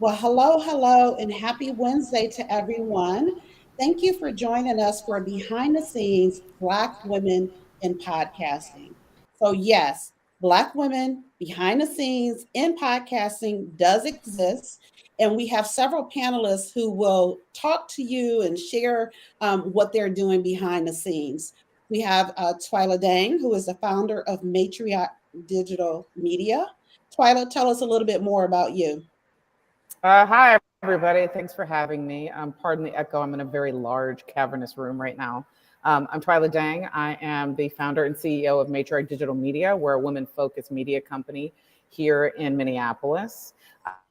Well, hello, hello, and happy Wednesday to everyone. Thank you for joining us for Behind the Scenes Black Women in Podcasting. So, yes, Black women behind the scenes in podcasting does exist. And we have several panelists who will talk to you and share what they're doing behind the scenes. We have Twyla Dang, who is the founder of Matriarch Digital Media. Twyla, tell us a little bit more about you. Hi, everybody. Thanks for having me. Pardon the echo. I'm in a very large, cavernous room right now. I'm Twyla Dang. I am the founder and CEO of Matriarch Digital Media. We're a women-focused media company here in Minneapolis.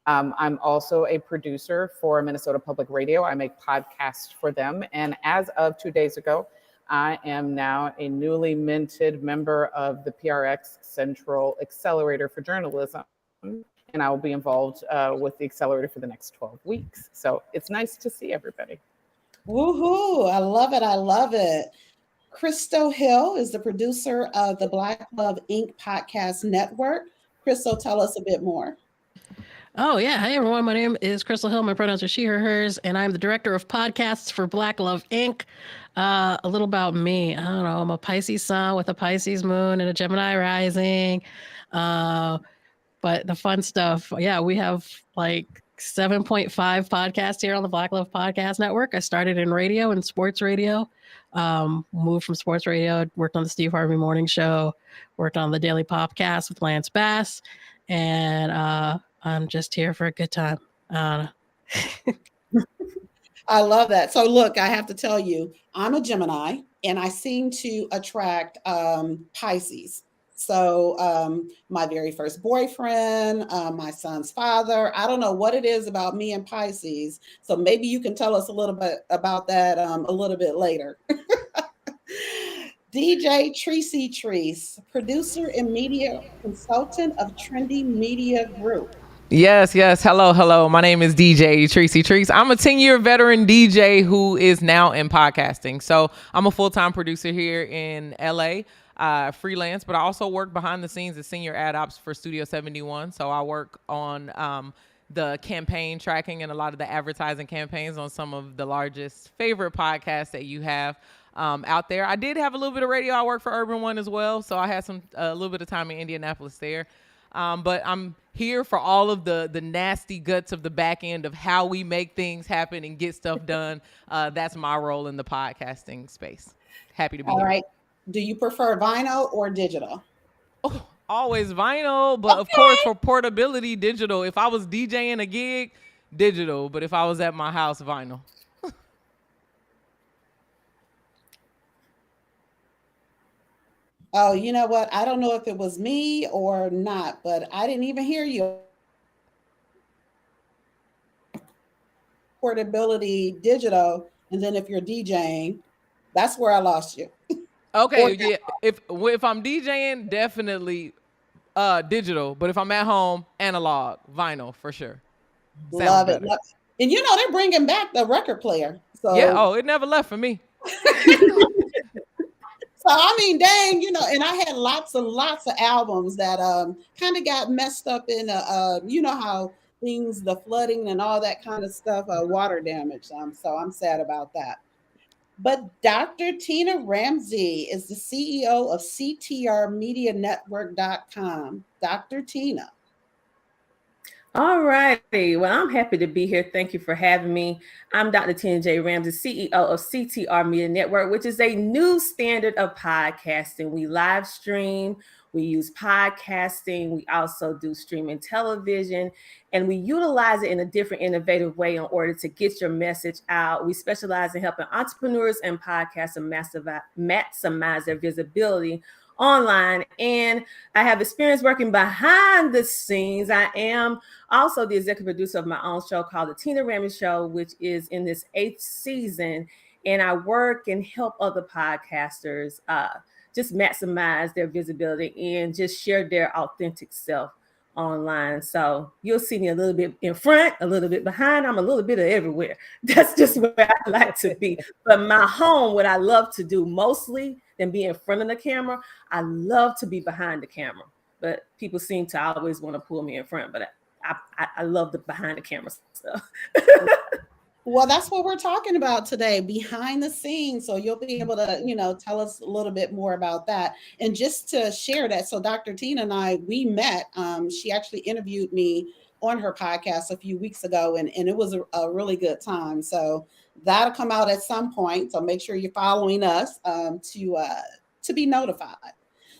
I'm also a producer for Minnesota Public Radio. I make podcasts for them. And as of 2 days ago, I am now a newly minted member of the PRX Central Accelerator for Journalism. And I will be involved with the accelerator for the next 12 weeks. So it's nice to see everybody. Woohoo! I love it. I love it. Crystal Hill is the producer of the Black Love Inc. podcast network. Crystal, tell us a bit more. Oh, yeah. Hey, everyone. My name is Crystal Hill. My pronouns are she, her, hers, and I'm the director of podcasts for Black Love Inc. A little about me. I don't know. I'm a Pisces sun with a Pisces moon and a Gemini rising. But the fun stuff, yeah, we have like 7.5 podcasts here on the Black Love Podcast Network. I started in radio and sports radio, moved from sports radio, worked on the Steve Harvey Morning Show, worked on the Daily Popcast with Lance Bass, and I'm just here for a good time. I love that. So look, I have to tell you, I'm a Gemini and I seem to attract Pisces. So my very first boyfriend, my son's father, I don't know what it is about me and Pisces. So maybe you can tell us a little bit about that a little bit later. DJ Tracy Triggs, producer and media consultant of Trendy Media Group. Yes. Hello. My name is DJ Tracy Triggs. I'm a 10-year veteran DJ who is now in podcasting. So I'm a full-time producer here in LA, freelance, but I also work behind the scenes as senior ad ops for Studio 71. So I work on the campaign tracking and a lot of the advertising campaigns on some of the largest favorite podcasts that you have out there. I did have a little bit of radio. I worked for Urban One as well. So I had a little bit of time in Indianapolis there. But I'm here for all of the nasty guts of the back end of how we make things happen and get stuff done. That's my role in the podcasting space. Happy to be here. All right. Do you prefer vinyl or digital? Oh, always vinyl, but of course for portability, digital. If I was DJing a gig, digital. But if I was at my house, vinyl. Oh, you know what? I don't know if it was me or not, but I didn't even hear you. Portability, digital, and then if you're DJing, that's where I lost you. Okay, yeah. If I'm DJing, definitely digital. But if I'm at home, analog, vinyl for sure. Love it. And you know they're bringing back the record player. So yeah. Oh, it never left for me. So I mean, dang, you know, and I had lots and lots of albums that kind of got messed up in you know how things, the flooding and all that kind of stuff, water damage. So I'm sad about that. But Dr. Tina Ramsey is the CEO of CTRMediaNetwork.com. Dr. Tina. All righty. Well, I'm happy to be here. Thank you for having me. I'm Dr. Tina J. Ramsey, CEO of CTR Media Network, which is a new standard of podcasting. We live stream, we use podcasting, we also do streaming television, and we utilize it in a different, innovative way in order to get your message out. We specialize in helping entrepreneurs and podcasters maximize their visibility online, and I have experience working behind the scenes. I am also the executive producer of my own show called The Tina Ramsey Show, which is in this 8th season, and I work and help other podcasters just maximize their visibility and just share their authentic self online. So you'll see me a little bit in front, a little bit behind. I'm a little bit of everywhere. That's just where I like to be. But my home, what I love to do mostly than be in front of the camera, I love to be behind the camera. But people seem to always want to pull me in front. But I love the behind the camera stuff. Well, that's what we're talking about today, behind the scenes. So you'll be able to, tell us a little bit more about that. And just to share that, so Dr. Tina and I, we met. She actually interviewed me on her podcast a few weeks ago, and it was a really good time. So that'll come out at some point. So make sure you're following us to be notified.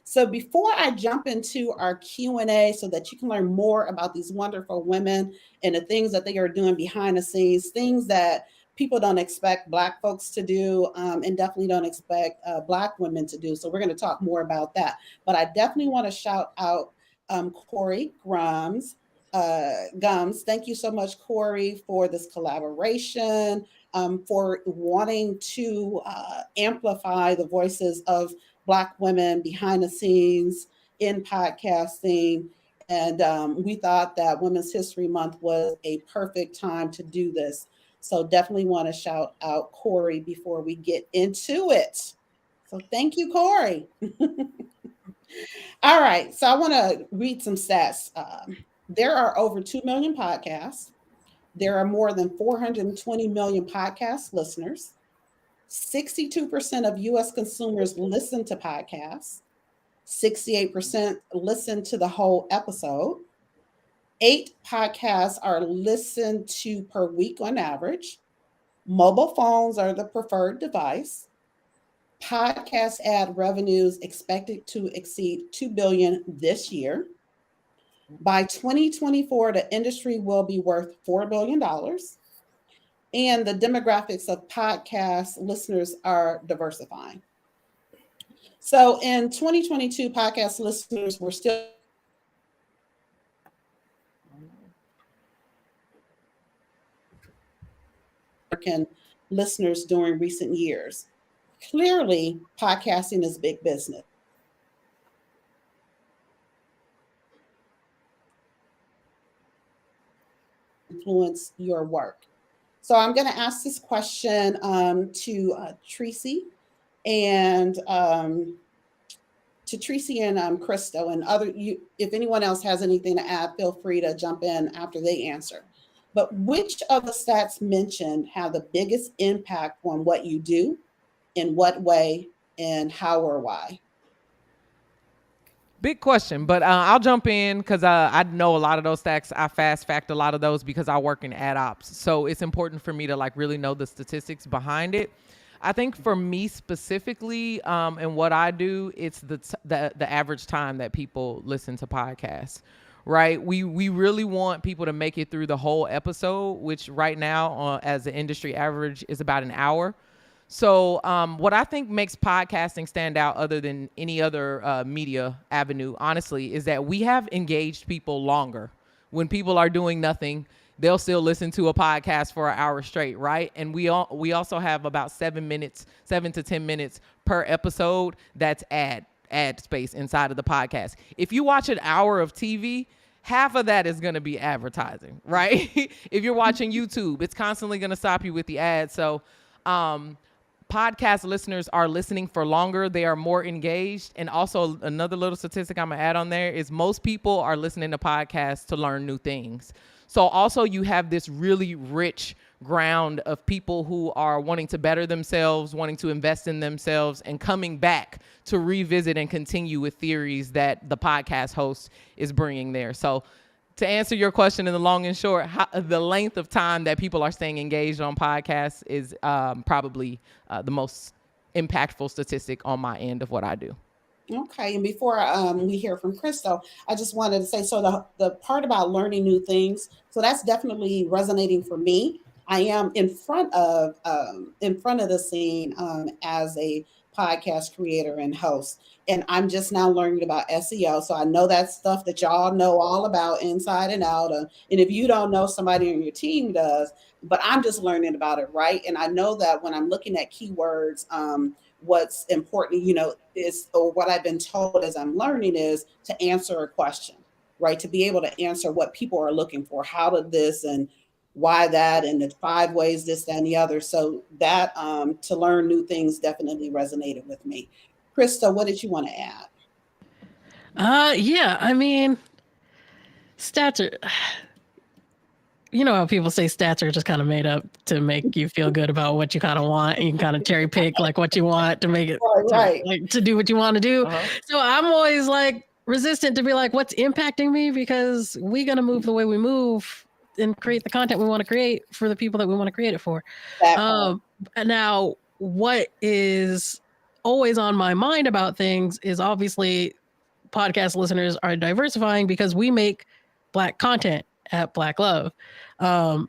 So before I jump into our Q&A so that you can learn more about these wonderful women and the things that they are doing behind the scenes, things that people don't expect Black folks to do, and definitely don't expect Black women to do. So we're going to talk more about that. But I definitely want to shout out Corey Gums. Thank you so much, Corey, for this collaboration, for wanting to amplify the voices of Black women behind the scenes in podcasting. And we thought that Women's History Month was a perfect time to do this. So definitely want to shout out Corey before we get into it. So thank you, Corey. All right. So I want to read some stats. There are over 2 million podcasts. There are more than 420 million podcast listeners. 62% of US consumers listen to podcasts. 68% listen to the whole episode. 8 podcasts are listened to per week on average. Mobile phones are the preferred device. Podcast ad revenues expected to exceed $2 billion this year. By 2024, the industry will be worth $4 billion. And the demographics of podcast listeners are diversifying. So in 2022, podcast listeners were still American listeners during recent years. Clearly, podcasting is big business. Influence your work. So I'm going to ask this question to Tracy and Crystal and if anyone else has anything to add, feel free to jump in after they answer. But which of the stats mentioned have the biggest impact on what you do, in what way, and how or why? Big question, but I'll jump in because I know a lot of those stats. I fast fact a lot of those because I work in ad ops. So it's important for me to really know the statistics behind it. I think for me specifically, and what I do, it's the average time that people listen to podcasts, right? We really want people to make it through the whole episode, which right now, as the industry average, is about an hour. So what I think makes podcasting stand out other than any other media avenue, honestly, is that we have engaged people longer. When people are doing nothing, they'll still listen to a podcast for an hour straight, right? And we also have about 7 to 10 minutes per episode that's ad space inside of the podcast. If you watch an hour of TV, half of that is going to be advertising, right? If you're watching YouTube, it's constantly going to stop you with the ads. So podcast listeners are listening for longer. They are more engaged. And also another little statistic I'm going to add on there is most people are listening to podcasts to learn new things. So also you have this really rich ground of people who are wanting to better themselves, wanting to invest in themselves, and coming back to revisit and continue with theories that the podcast host is bringing there. So to answer your question in the long and short, the length of time that people are staying engaged on podcasts is probably the most impactful statistic on my end of what I do. Okay, and before we hear from Crystal, I just wanted to say, so the part about learning new things, so that's definitely resonating for me. I am in front of the scene as a podcast creator and host, and I'm just now learning about SEO. So I know that stuff that y'all know all about inside and out. And if you don't know, somebody on your team does, but I'm just learning about it, right? And I know that when I'm looking at keywords, what's important, is, or what I've been told as I'm learning, is to answer a question, right? To be able to answer what people are looking for. How did this and why that, and the 5 ways this, that, and the other. So that to learn new things definitely resonated with me. Krista, what did you want to add? Yeah, I mean, stats are, you know how people say stats are just kind of made up to make you feel good about what you kind of want, and you can kind of cherry pick like what you want to make it to do what you want to do. So I'm always like resistant to be like, what's impacting me, because we're gonna move the way we move and create the content we want to create for the people that we want to create it for. Now, what is always on my mind about things is obviously podcast listeners are diversifying because we make Black content at Black Love.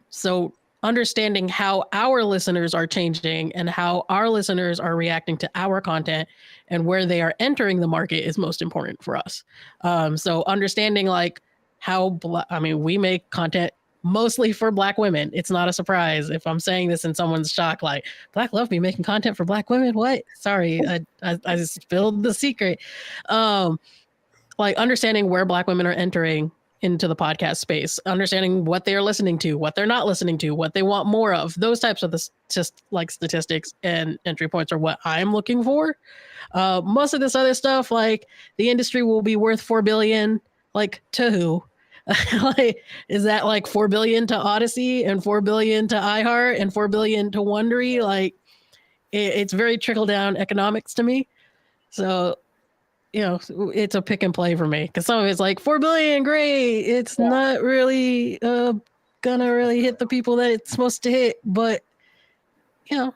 So understanding how our listeners are changing and how our listeners are reacting to our content and where they are entering the market is most important for us. So understanding like how, we make content mostly for Black women. It's not a surprise if I'm saying this and someone's shocked, like, Black Love be making content for Black women? What? Sorry, I spilled the secret. Like understanding where Black women are entering into the podcast space, understanding what they are listening to, what they're not listening to, what they want more of. Those types of just like statistics and entry points are what I'm looking for. Most of this other stuff, like the industry will be worth 4 billion, like to who? Like, is that like 4 billion to Odyssey and 4 billion to iHeart and 4 billion to Wondery? Like it's very trickle down economics to me. So, you know, it's a pick and play for me because some of it's like 4 billion, great. It's not really gonna really hit the people that it's supposed to hit, but you know,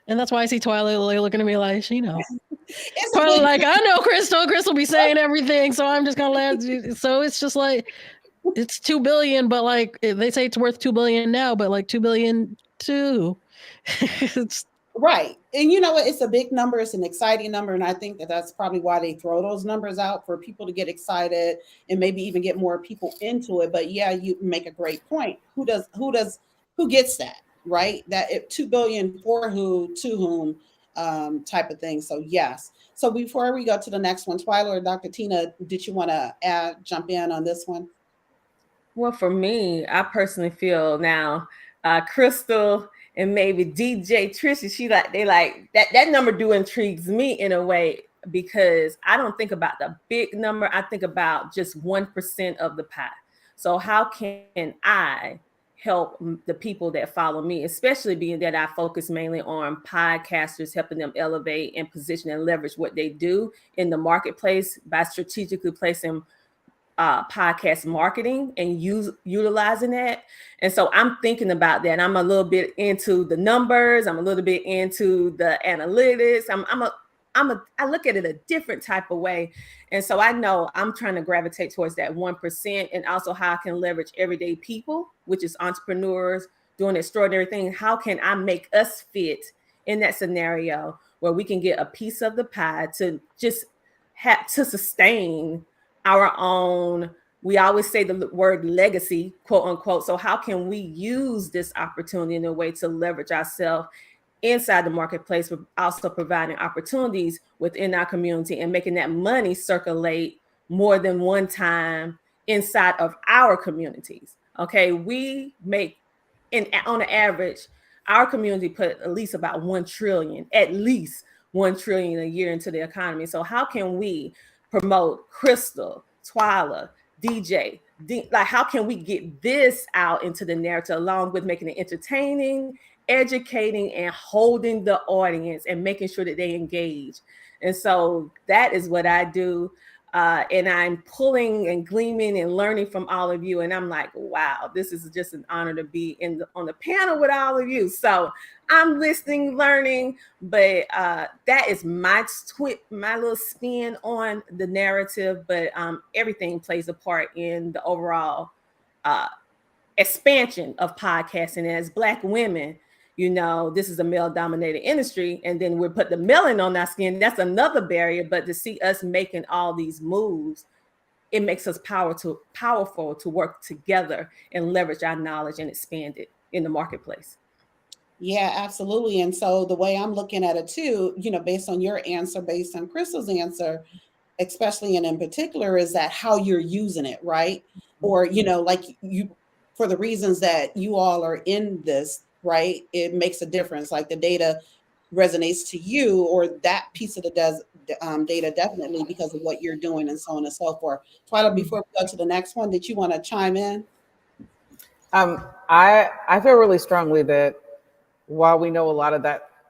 and that's why I see Twyla looking at me like, you know, Twyla like, I know Crystal be saying everything, so I'm just gonna let you. So it's just like it's 2 billion, but like they say it's worth 2 billion now, but like 2 billion too. It's right. And you know what? It's a big number. It's an exciting number. And I think that that's probably why they throw those numbers out for people to get excited and maybe even get more people into it. But yeah, you make a great point. Who gets that? Right? That 2 billion for who, to whom, type of thing. So yes. So before we go to the next one, Twyla or Dr. Tina, did you want to jump in on this one? Well, for me, I personally feel now, Crystal and maybe DJ Trisha, that number do intrigues me in a way, because I don't think about the big number. I think about just 1% of the pie. So how can I help the people that follow me, especially being that I focus mainly on podcasters, helping them elevate and position and leverage what they do in the marketplace by strategically placing podcast marketing and utilizing that. And so I'm thinking about that. I'm a little bit into the numbers. I'm a little bit into the analytics. I look at it a different type of way. And so I know I'm trying to gravitate towards that 1%, and also how I can leverage everyday people, which is entrepreneurs doing extraordinary things. How can I make us fit in that scenario where we can get a piece of the pie to just have to sustain our own, we always say the word legacy, quote unquote. So how can we use this opportunity in a way to leverage ourselves inside the marketplace, but also providing opportunities within our community and making that money circulate more than one time inside of our communities? Okay, we make, on an average, our community put at least about 1 trillion a year into the economy. So how can we promote Crystal, Twyla, DJ? Like, how can we get this out into the narrative, along with making it entertaining, educating, and holding the audience and making sure that they engage? And so that is what I do. And I'm pulling and gleaming and learning from all of you. And I'm like, wow, this is just an honor to be on the panel with all of you. So I'm listening, learning, but that is my little spin on the narrative. But everything plays a part in the overall expansion of podcasting. And as Black women, you know, this is a male-dominated industry, and then we put the melanin on our skin. That's another barrier. But to see us making all these moves, it makes us powerful to work together and leverage our knowledge and expand it in the marketplace. Yeah, absolutely. And so the way I'm looking at it too, you know, based on your answer, based on Crystal's answer, especially and in particular, is that how you're using it, right? Or, you know, like you, for the reasons that you all are in this, right? It makes a difference. Like the data resonates to you, or that piece of the data definitely, because of what you're doing and so on and so forth. Twyla, before we go to the next one, did you want to chime in? I feel really strongly that while we know a lot of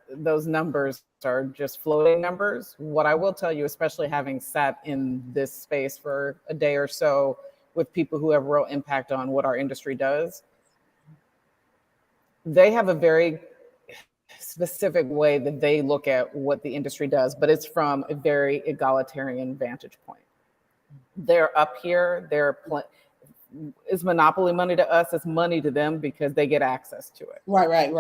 those numbers are just floating numbers, what I will tell you, especially having sat in this space for a day or so with people who have real impact on what our industry does, they have a very specific way that they look at what the industry does, but it's from a very egalitarian vantage point. They're up here, it's monopoly money to us, it's money to them because they get access to it. Right.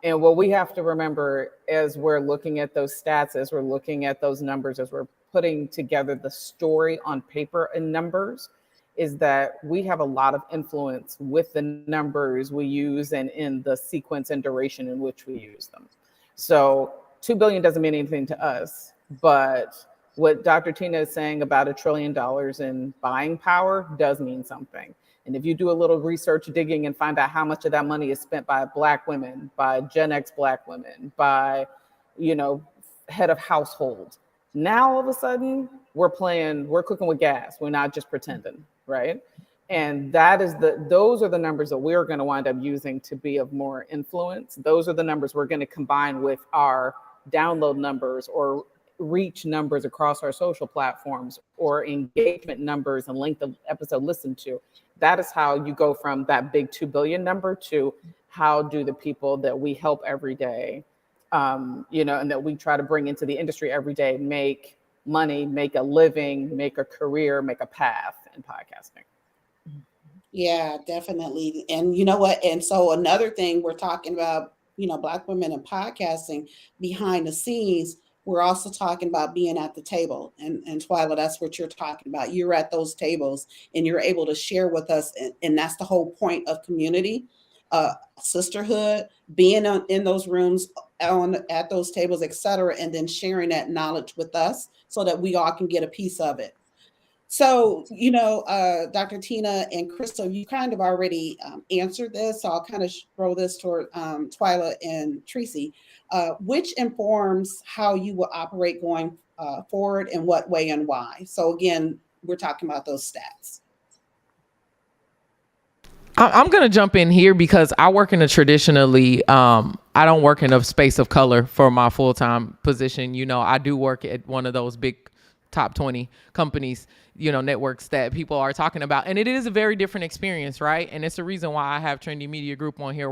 And what we have to remember as we're looking at those stats, as we're looking at those numbers, as we're putting together the story on paper and numbers, is that we have a lot of influence with the numbers we use and in the sequence and duration in which we use them. So 2 billion doesn't mean anything to us, but what Dr. Tina is saying about $1 trillion in buying power does mean something. And if you do a little research digging and find out how much of that money is spent by Black women, by Gen X Black women, by, head of household, now all of a sudden we're cooking with gas. We're not just pretending, right? And those are the numbers that we're going to wind up using to be of more influence. Those are the numbers we're going to combine with our download numbers or reach numbers across our social platforms or engagement numbers and length of episode listened to. That is how you go from that big 2 billion number to how do the people that we help every day, and that we try to bring into the industry every day, make money, make a living, make a career, make a path in podcasting. Yeah, definitely. And you know what? And so another thing we're talking about, Black women in podcasting behind the scenes, we're also talking about being at the table. And Twyla, that's what you're talking about. You're at those tables and you're able to share with us. And that's the whole point of community, sisterhood, being in those rooms, at those tables, et cetera, and then sharing that knowledge with us so that we all can get a piece of it. So, Dr. Tina and Crystal, you kind of already answered this. So I'll kind of throw this toward Twyla and Tracy, which informs how you will operate going forward, in what way and why. So again, we're talking about those stats. I'm going to jump in here because I work in a traditionally, I don't work in a space of color for my full-time position. I do work at one of those big top 20 companies, networks that people are talking about. And it is a very different experience, right? And it's the reason why I have Trendy Media Group on here,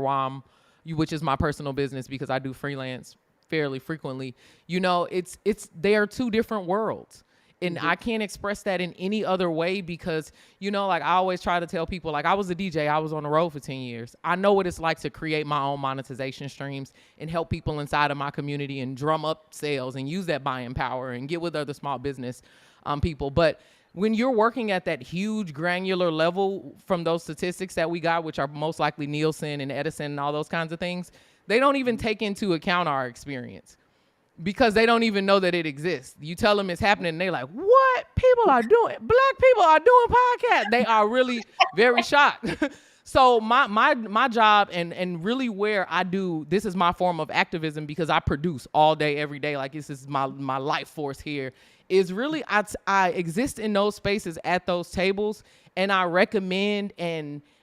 which is my personal business, because I do freelance fairly frequently. They are two different worlds. And I can't express that in any other way because, I always try to tell people, I was a DJ, I was on the road for 10 years. I know what it's like to create my own monetization streams and help people inside of my community and drum up sales and use that buying power and get with other small business people. But when you're working at that huge granular level from those statistics that we got, which are most likely Nielsen and Edison and all those kinds of things, they don't even take into account our experience. Because they don't even know that it exists. You tell them it's happening and they're like, what? People are doing, Black people are doing podcasts. They are really very shocked. So my job and really where I do, this is my form of activism because I produce all day, every day. This is my life force here, is really I exist in those spaces at those tables, and I recommend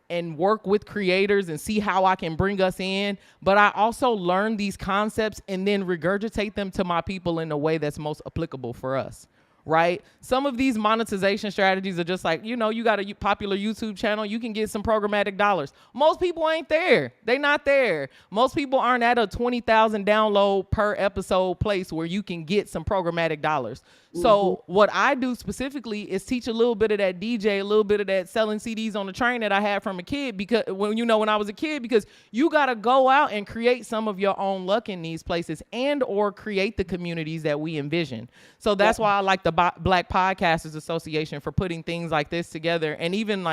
and work with creators and see how I can bring us in. But I also learn these concepts and then regurgitate them to my people in a way that's most applicable for us, right? Some of these monetization strategies are just you got a popular YouTube channel, you can get some programmatic dollars. Most people ain't there. They not there. Most people aren't at a 20,000 download per episode place where you can get some programmatic dollars. So what I do specifically is teach a little bit of that DJ, a little bit of that selling CDs on the train that I had from a kid, because when I was a kid, because you got to go out and create some of your own luck in these places and or create the communities that we envision. So that's why I like the Black Podcasters Association for putting things like this together, and even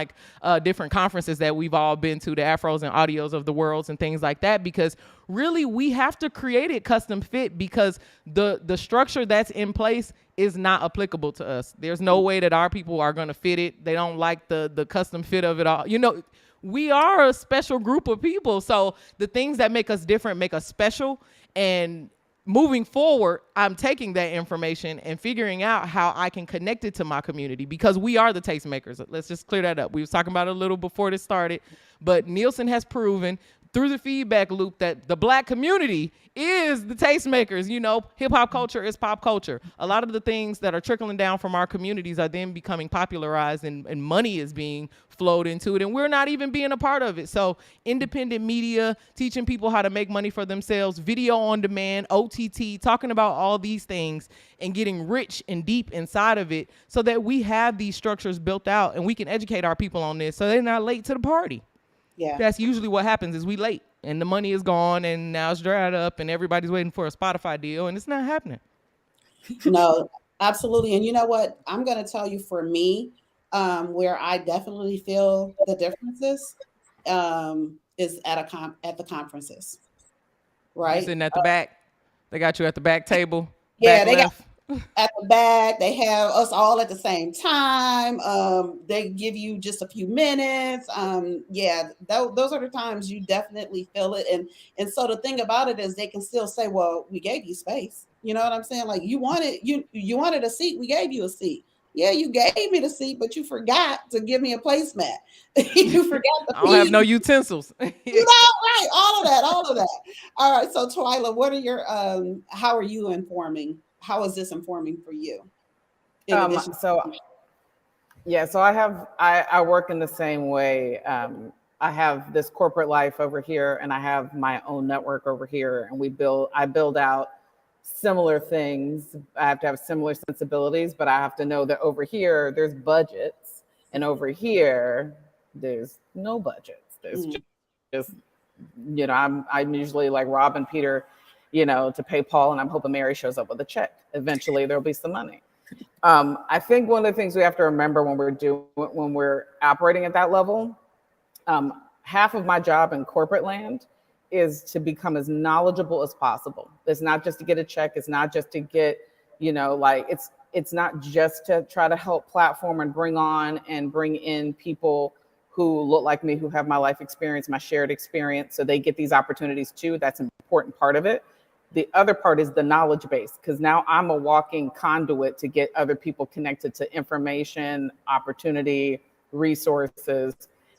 different conferences that we've all been to, the Afros and Audios of the worlds and things like that, because really we have to create it custom fit, because the structure that's in place is not applicable to us. There's no way that our people are going to fit it. They don't like the custom fit of it all. We are a special group of people. So the things that make us different make us special. And moving forward, I'm taking that information and figuring out how I can connect it to my community, because we are the tastemakers. Let's just clear that up. We was talking about it a little before this started, but Nielsen has proven through the feedback loop that the Black community is the tastemakers. You know, hip hop culture is pop culture. A lot of the things that are trickling down from our communities are then becoming popularized, and money is being flowed into it, and we're not even being a part of it. So independent media, teaching people how to make money for themselves, video on demand, OTT, talking about all these things and getting rich and deep inside of it so that we have these structures built out and we can educate our people on this so they're not late to the party. Yeah. That's usually what happens, is we late and the money is gone and now it's dried up and everybody's waiting for a Spotify deal and it's not happening. No, absolutely. And you know what? I'm going to tell you, for me, where I definitely feel the differences is at the conferences, You right? sitting at the back. They got you at the back table. Yeah, back they left. got at the back. They have us all at the same time. They give you just a few minutes. Yeah, those are the times you definitely feel it. And so the thing about it is they can still say, well, we gave you space. You know what I'm saying? Like, you wanted a seat, we gave you a seat. Yeah, you gave me the seat, but you forgot to give me a placemat. You forgot the I don't have no utensils. you know, right? All of that. All right. So Twyla, what are your how are you informing? How is this informing for you? So I work in the same way. I have this corporate life over here and I have my own network over here, and I build out similar things. I have to have similar sensibilities, but I have to know that over here there's budgets and over here there's no budgets. There's just I'm usually like robbing Peter, to pay Paul, and I'm hoping Mary shows up with a check. Eventually there'll be some money. I think one of the things we have to remember when we're operating at that level, half of my job in corporate land is to become as knowledgeable as possible. It's not just to get a check. It's not just to get, it's not just to try to help platform and bring in people who look like me, who have my life experience, my shared experience, so they get these opportunities too. That's an important part of it. The other part is the knowledge base, because now I'm a walking conduit to get other people connected to information, opportunity, resources.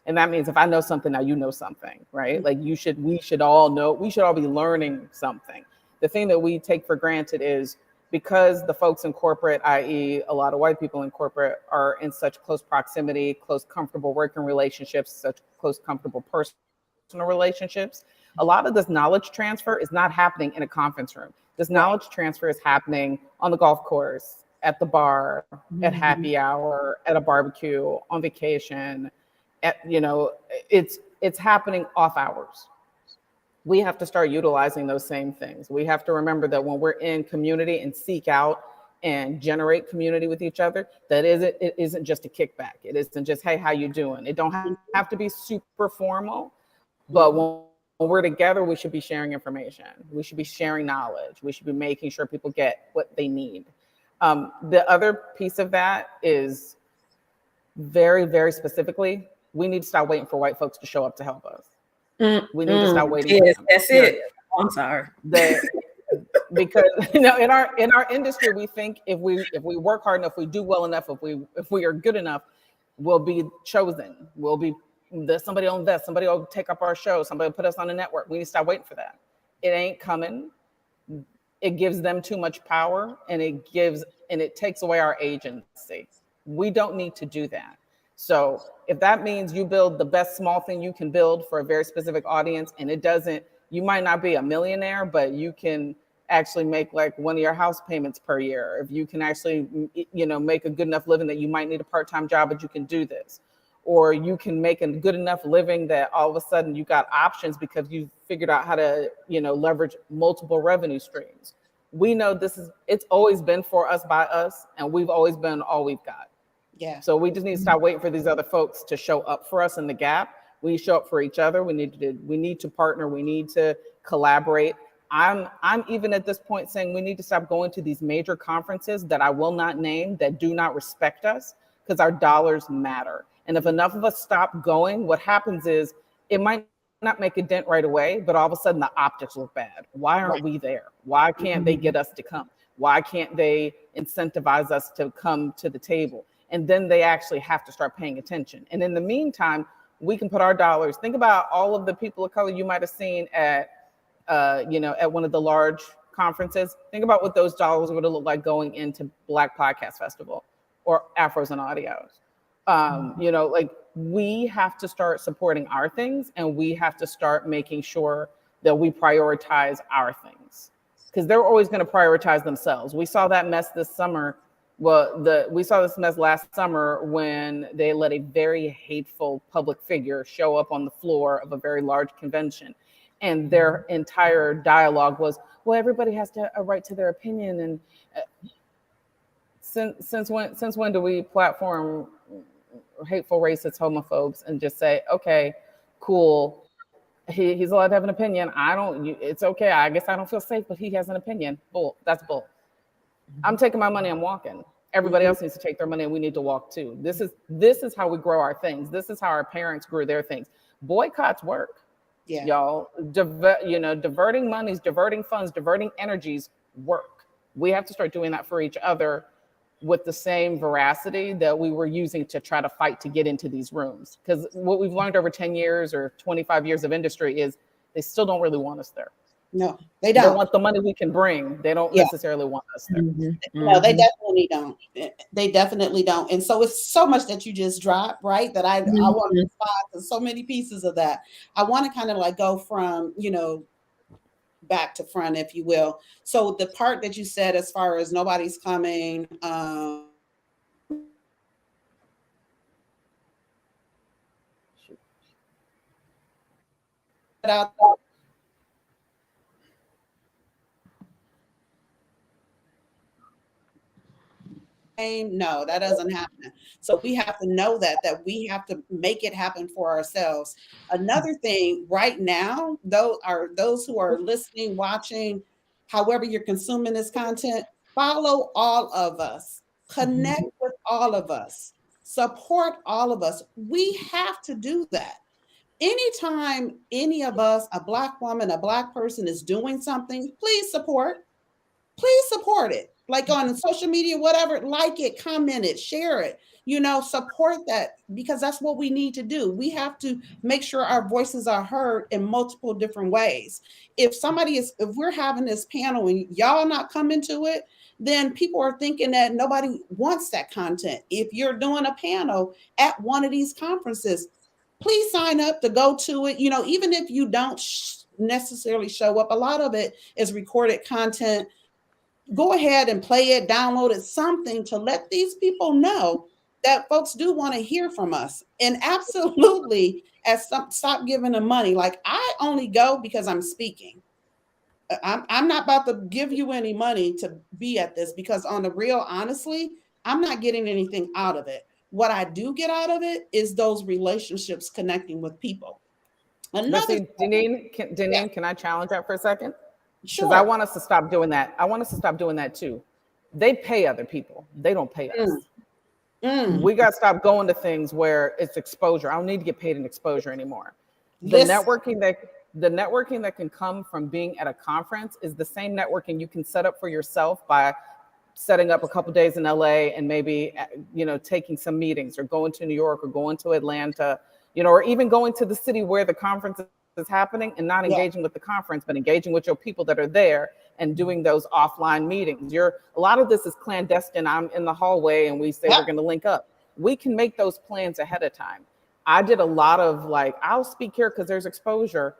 And that means if I know something, now you know something, right? Like we should all be learning something. The thing that we take for granted is, because the folks in corporate, i.e. a lot of white people in corporate, are in such close proximity, close, comfortable working relationships, such close, comfortable personal relationships, a lot of this knowledge transfer is not happening in a conference room. This knowledge transfer is happening on the golf course, at the bar, at happy hour, at a barbecue, on vacation. It's happening off hours. We have to start utilizing those same things. We have to remember that when we're in community and seek out and generate community with each other, it isn't just a kickback. It isn't just, hey, how you doing? It don't have to be super formal, but when we're together, we should be sharing information. We should be sharing knowledge. We should be making sure people get what they need. The other piece of that is very, very specifically, we need to stop waiting for white folks to show up to help us. We need to stop waiting. Yes, that's it. I'm sorry. Because in our industry, we think if we work hard enough, we do well enough, if we are good enough, we'll be chosen. Somebody will invest, somebody will take up our show, somebody will put us on a network. We need to stop waiting for that. It ain't coming. It gives them too much power, and it takes away our agency. We don't need to do that. So if that means you build the best small thing you can build for a very specific audience, and you might not be a millionaire, but you can actually make like one of your house payments per year. If you can actually, make a good enough living that you might need a part-time job, but you can do this. Or you can make a good enough living that all of a sudden you got options because you figured out how to, leverage multiple revenue streams. We know it's always been for us by us, and we've always been all we've got. Yeah. So we just need to stop waiting for these other folks to show up for us in the gap. We show up for each other. We need to partner. We need to collaborate. I'm even at this point saying we need to stop going to these major conferences that I will not name, that do not respect us, because our dollars matter. And if enough of us stop going, what happens is it might not make a dent right away, but all of a sudden the optics look bad. Why aren't we there? Why can't they get us to come? Why can't they incentivize us to come to the table? And then they actually have to start paying attention. And in the meantime, we can put our dollars. Think about all of the people of color you might have seen at, at one of the large conferences. Think about what those dollars would have looked like going into Black Podcast Festival or Afros and Audios. Like we have to start supporting our things, and we have to start making sure that we prioritize our things, because they're always going to prioritize themselves. We saw that mess this summer. Well, we saw this mess last summer when they let a very hateful public figure show up on the floor of a very large convention, and their entire dialogue was, well, everybody has a right to their opinion. And since when do we platform hateful racists, homophobes, and just say, okay, cool, he's allowed to have an opinion. It's okay. I guess I don't feel safe, but he has an opinion. Bull. That's bull. I'm taking my money, I'm walking. Everybody else needs to take their money, and we need to walk too. This is how we grow our things. This is how our parents grew their things. Boycotts work. Yeah. Y'all, diverting monies, diverting funds, diverting energies work. We have to start doing that for each other with the same veracity that we were using to try to fight to get into these rooms. Because what we've learned over 10 years or 25 years of industry is they still don't really want us there. No, they don't. They want the money we can bring. They don't necessarily want us there. No, they definitely don't. They definitely don't. And so it's so much that you just dropped, right? That I want to respond to so many pieces of that. I want to kind of like go from, back to front, if you will. So the part that you said, as far as nobody's coming, no, that doesn't happen. So we have to know that we have to make it happen for ourselves. Another thing right now, those who are listening, watching, however you're consuming this content, follow all of us, connect with all of us, support all of us. We have to do that. Anytime any of us, a Black woman, a Black person is doing something, please support it. Like on social media, whatever, like it, comment it, share it, support that, because that's what we need to do. We have to make sure our voices are heard in multiple different ways. If we're having this panel and y'all not coming to it, then people are thinking that nobody wants that content. If you're doing a panel at one of these conferences, please sign up to go to it. Even if you don't necessarily show up, a lot of it is recorded content. Go ahead and play it, download it, something to let these people know that folks do want to hear from us. And absolutely, stop giving them money. Like, I only go because I'm speaking. I'm not about to give you any money to be at this, because on the real, honestly, I'm not getting anything out of it. What I do get out of it is those relationships, connecting with people. Denielle, can I challenge that for a second? Sure. Because I want us to stop doing that. I want us to stop doing that too. They pay other people. They don't pay us. We got to stop going to things where it's exposure. I don't need to get paid in exposure anymore. The networking that can come from being at a conference is the same networking you can set up for yourself by setting up a couple days in LA and maybe, taking some meetings, or going to New York, or going to Atlanta, or even going to the city where the conference is happening, and not engaging with the conference, but engaging with your people that are there and doing those offline meetings. A lot of this is clandestine. I'm in the hallway and we say we're going to link up. We can make those plans ahead of time. I did a lot of I'll speak here because there's exposure,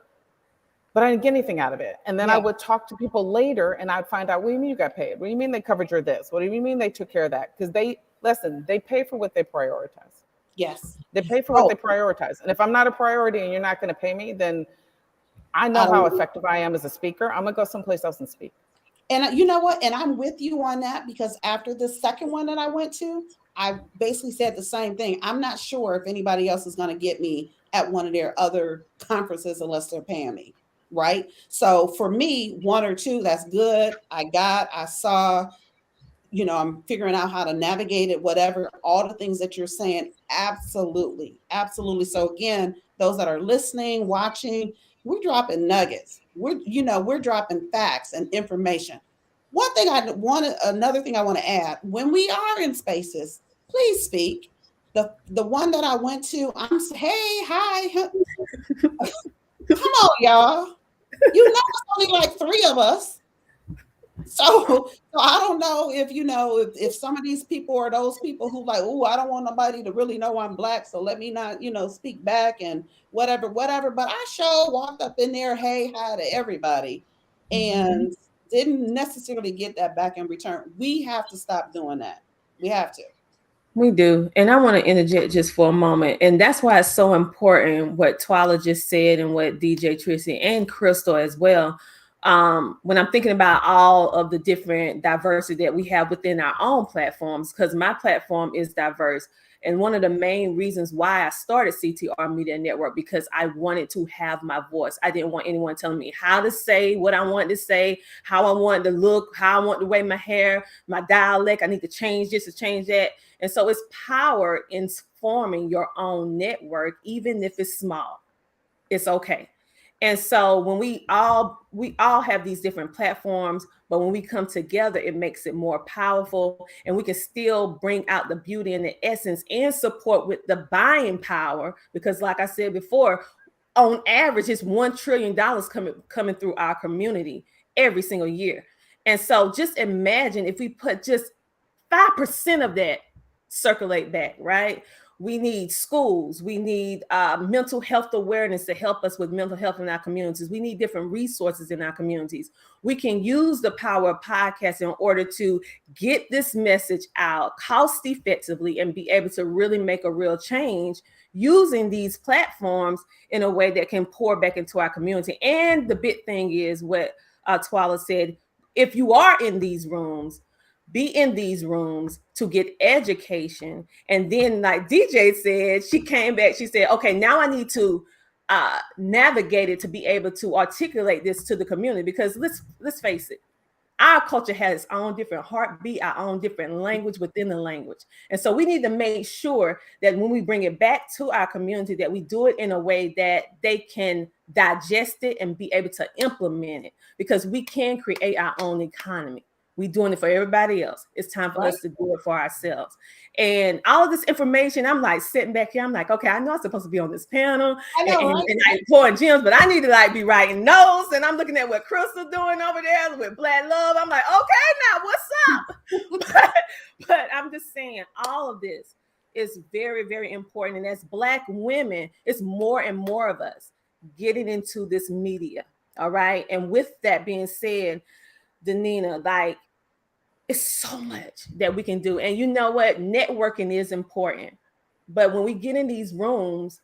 but I didn't get anything out of it. And then I would talk to people later and I'd find out, what do you mean you got paid? What do you mean they covered your this? What do you mean they took care of that? Because they pay for what they prioritize. Yes. They pay for what they prioritize. And if I'm not a priority and you're not going to pay me, then I know how effective I am as a speaker. I'm going to go someplace else and speak. And you know what? And I'm with you on that, because after the second one that I went to, I basically said the same thing. I'm not sure if anybody else is going to get me at one of their other conferences unless they're paying me. Right. So for me, one or two, that's good. I saw, I'm figuring out how to navigate it, whatever, all the things that you're saying. Absolutely. Absolutely. So again, those that are listening, watching, we're dropping nuggets. We're dropping facts and information. Another thing I want to add, when we are in spaces, please speak. The one that I went to, hey, hi, come on, y'all. It's only like 3 of us. So I don't know if some of these people are those people who like, oh, I don't want nobody to really know I'm Black, so let me not, speak back and whatever. But I sure walked up in there, hey, hi to everybody, and didn't necessarily get that back in return. We have to stop doing that. We have to. We do. And I want to interject just for a moment. And that's why it's so important what Twyla just said and what DJ Tracy and Crystal as well. When I'm thinking about all of the different diversity that we have within our own platforms, because my platform is diverse. And one of the main reasons why I started CTR Media Network, because I wanted to have my voice. I didn't want anyone telling me how to say what I wanted to say, how I wanted to look, how I want to wear my hair, my dialect. I need to change this or change that. And so it's power in forming your own network, even if it's small. It's okay. And so when we all have these different platforms, but when we come together, it makes it more powerful, and we can still bring out the beauty and the essence and support with the buying power. Because like I said before, on average, it's $1 trillion coming through our community every single year. And so just imagine if we put just 5% of that circulate back, right? We need schools. We need mental health awareness to help us with mental health in our communities. We need different resources in our communities. We can use the power of podcasting in order to get this message out cost effectively and be able to really make a real change using these platforms in a way that can pour back into our community. And the big thing is what Twyla said, if you are in these rooms, be in these rooms to get education. And then like DJ said, she came back, she said, okay, now I need to navigate it to be able to articulate this to the community, because let's face it, our culture has its own different heartbeat, our own different language within the language. And so we need to make sure that when we bring it back to our community, that we do it in a way that they can digest it and be able to implement it, because we can create our own economy. We're doing it for everybody else. It's time for us to do it for ourselves. And all of this information, I'm like sitting back here. I'm like, okay, I know I'm supposed to be on this panel and I'm pouring gems, but I need to like be writing notes. And I'm looking at what Crystal doing over there with Black Love. I'm like, okay, now what's up? but I'm just saying, all of this is very, very important. And as Black women, it's more and more of us getting into this media. All right. And with that being said, Danina, like, it's so much that we can do. And you know what? Networking is important. But when we get in these rooms,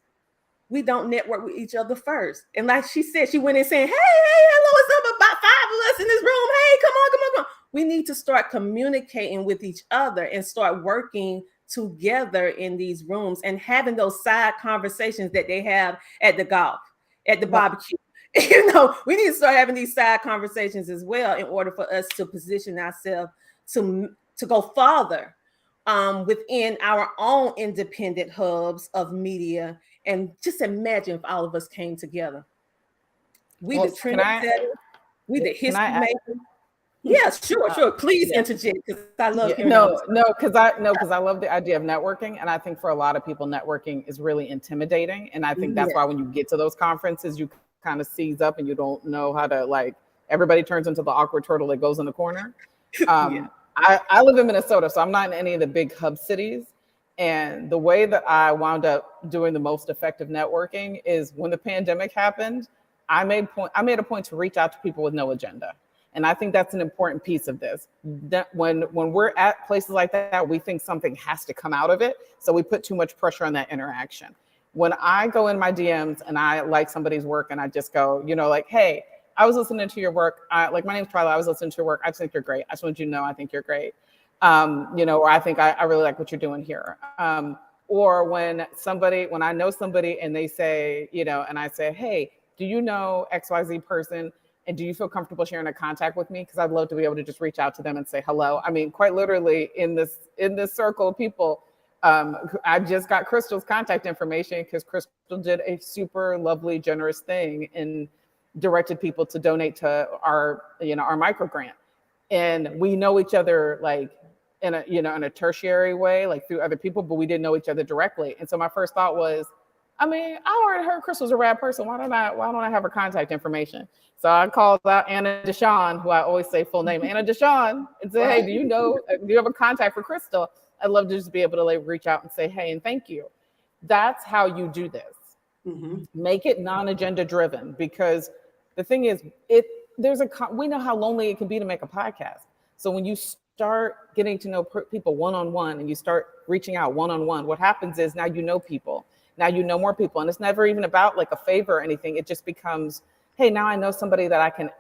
we don't network with each other first. And like she said, she went in saying, hey, hello, what's up? About 5 of us in this room. Hey, come on. We need to start communicating with each other and start working together in these rooms and having those side conversations that they have at the golf, at the barbecue. We need to start having these side conversations as well in order for us to position ourselves to go farther within our own independent hubs of media. And just imagine if all of us came together. We the trendsetters, we the history makers. Yeah, sure. Please interject, because I love hearing because I love the idea of networking, and I think for a lot of people, networking is really intimidating, and I think that's why when you get to those conferences, you kind of seize up and you don't know how to, like, everybody turns into the awkward turtle that goes in the corner. I live in Minnesota, so I'm not in any of the big hub cities. And the way that I wound up doing the most effective networking is when the pandemic happened, I made a point to reach out to people with no agenda. And I think that's an important piece of this. That when we're at places like that, we think something has to come out of it. So we put too much pressure on that interaction. When I go in my DMs and I like somebody's work and I just go, like, hey, I was listening to your work. Like, my name's Twyla. I was listening to your work. I just think you're great. I just want you to know I think you're great. Or I think I really like what you're doing here. Or when I know somebody and they say, and I say, hey, do you know XYZ person? And do you feel comfortable sharing a contact with me? Because I'd love to be able to just reach out to them and say hello. I mean, quite literally in this circle of people, I just got Crystal's contact information because Crystal did a super lovely, generous thing and directed people to donate to our micro grant. And we know each other like in a tertiary way, like through other people, but we didn't know each other directly. And so my first thought was, I mean, I already heard Crystal's a rad person. Why don't I have her contact information? So I called out Anna Deshawn, who I always say full name, Anna Deshawn, and say, hey, do you have a contact for Crystal? I'd love to just be able to like reach out and say, hey, and thank you. That's how you do this. Mm-hmm. Make it non-agenda driven, because the thing is, we know how lonely it can be to make a podcast. So when you start getting to know people one-on-one and you start reaching out one-on-one, what happens is now you know people. Now you know more people. And it's never even about like a favor or anything. It just becomes, hey, now I know somebody that I can,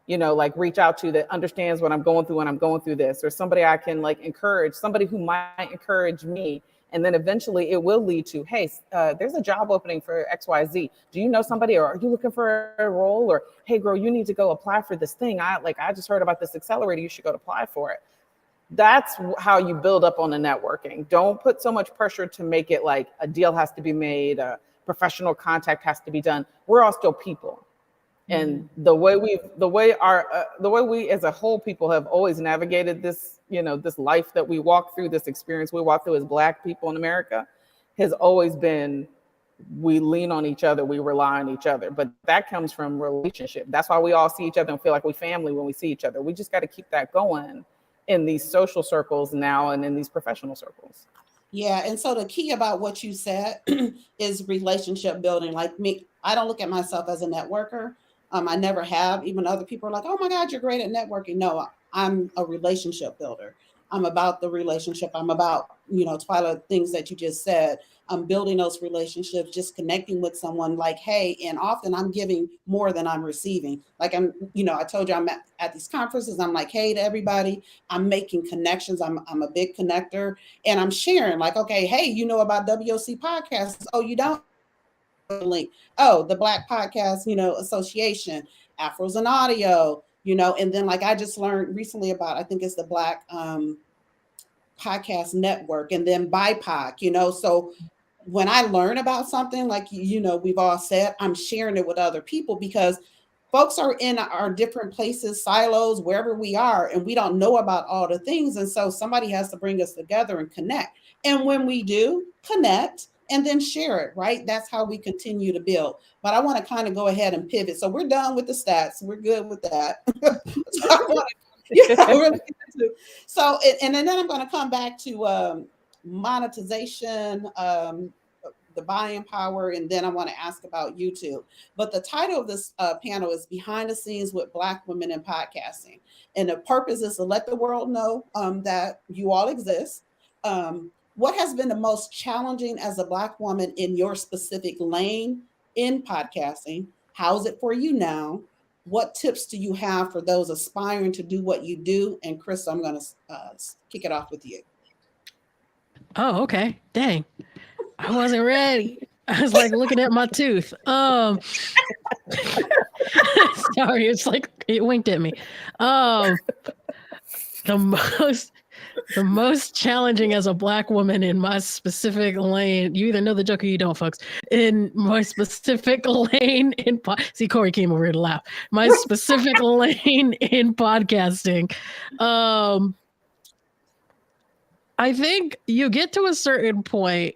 like reach out to that understands what I'm going through when I'm going through this, or somebody I can like encourage, somebody who might encourage me. And then eventually it will lead to, hey, there's a job opening for XYZ. Do you know somebody, or are you looking for a role? Or, hey, girl, you need to go apply for this thing. I just heard about this accelerator. You should go apply for it. That's how you build up on the networking. Don't put so much pressure to make it like a deal has to be made, a professional contact has to be done. We're all still people. And the way we as a whole people have always navigated this, this life that we walk through, this experience we walk through as Black people in America, has always been, we lean on each other, we rely on each other. But that comes from relationship. That's why we all see each other and feel like we family when we see each other. We just got to keep that going in these social circles now and in these professional circles. Yeah. And so the key about what you said is relationship building. Like me, I don't look at myself as a networker. I never have. Even other people are like, oh my God, you're great at networking. No, I'm a relationship builder. I'm about the relationship. I'm about, Twyla, things that you just said. I'm building those relationships, just connecting with someone like, hey, and often I'm giving more than I'm receiving. Like I told you I'm at these conferences. I'm like, hey to everybody. I'm making connections. I'm a big connector, and I'm sharing like, okay, hey, you know about WOC podcasts? Oh, you don't? Link. Oh, the Black Podcast, Association, Afros and Audio, and then like I just learned recently about, I think it's the Black Podcast Network, and then BIPOC, so when I learn about something, like, we've all said, I'm sharing it with other people, because folks are in our different places, silos, wherever we are, and we don't know about all the things. And so somebody has to bring us together and connect. And when we do connect and then share it, right? That's how we continue to build. But I want to kind of go ahead and pivot. So we're done with the stats. We're good with that. So, and then I'm going to come back to monetization, the buying power, and then I want to ask about YouTube. But the title of this panel is Behind the Scenes with Black Women in Podcasting. And the purpose is to let the world know that you all exist. What has been the most challenging as a Black woman in your specific lane in podcasting? How's it for you now? What tips do you have for those aspiring to do what you do? And Chris, I'm going to kick it off with you. Oh, okay. Dang. I wasn't ready. I was like looking at my tooth. Sorry, it's like it winked at me. The most challenging as a Black woman in my specific lane. You either know the joke or you don't, folks. In my specific lane see, Corey came over here to laugh. My specific lane in podcasting. I think you get to a certain point.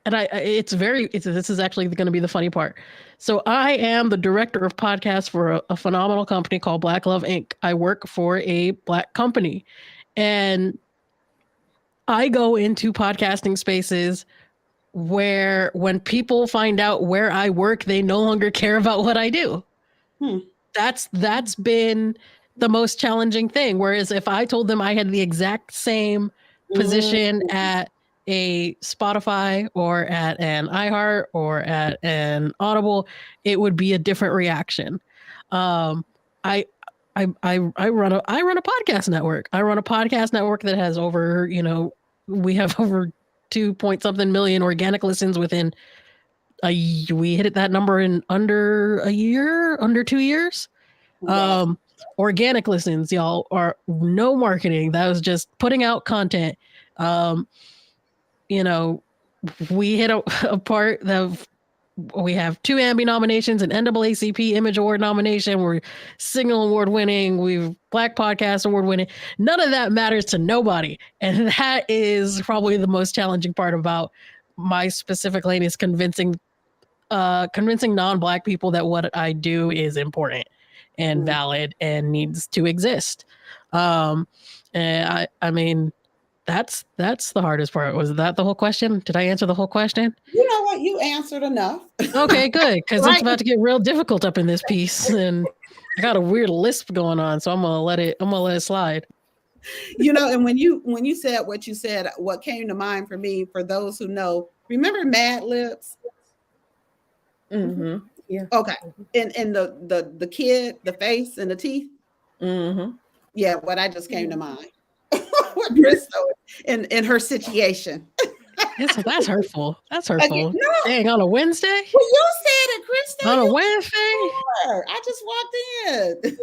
And this is actually going to be the funny part. So I am the director of podcasts for a phenomenal company called Black Love Inc. I work for a Black company, and I go into podcasting spaces where when people find out where I work, they no longer care about what I do. That's been the most challenging thing. Whereas if I told them I had the exact same position at a Spotify or at an iHeart or at an Audible, it would be a different reaction. I run a podcast network. I run a podcast network that has over, we have over 2-point-something million organic listens within we hit that number in under 2 years. Organic listens, y'all, are no marketing. That was just putting out content. we hit a part of, we have 2 Ambie nominations, an NAACP Image Award nomination. We're Signal Award winning. We've Black Podcast Award winning. None of that matters to nobody. And that is probably the most challenging part about my specific lane, is convincing non-Black people that what I do is important and valid and needs to exist. And I mean, that's the hardest part. Was that the whole question? Did I answer the whole question? You know what? You answered enough. Okay, good. Because Right. it's about to get real difficult up in this piece, and I got a weird lisp going on, so I'm gonna let it slide. And when you said what you said, what came to mind for me, for those who know, remember Mad Libs? Mm-hmm. Yeah. Okay. And the kid, the face and the teeth. Mm-hmm. Yeah, what I just came to mind. With Crystal in her situation. That's hurtful. That's hurtful. No. Dang, on a Wednesday? Well, you said it, Crystal. On a Wednesday? I just walked in.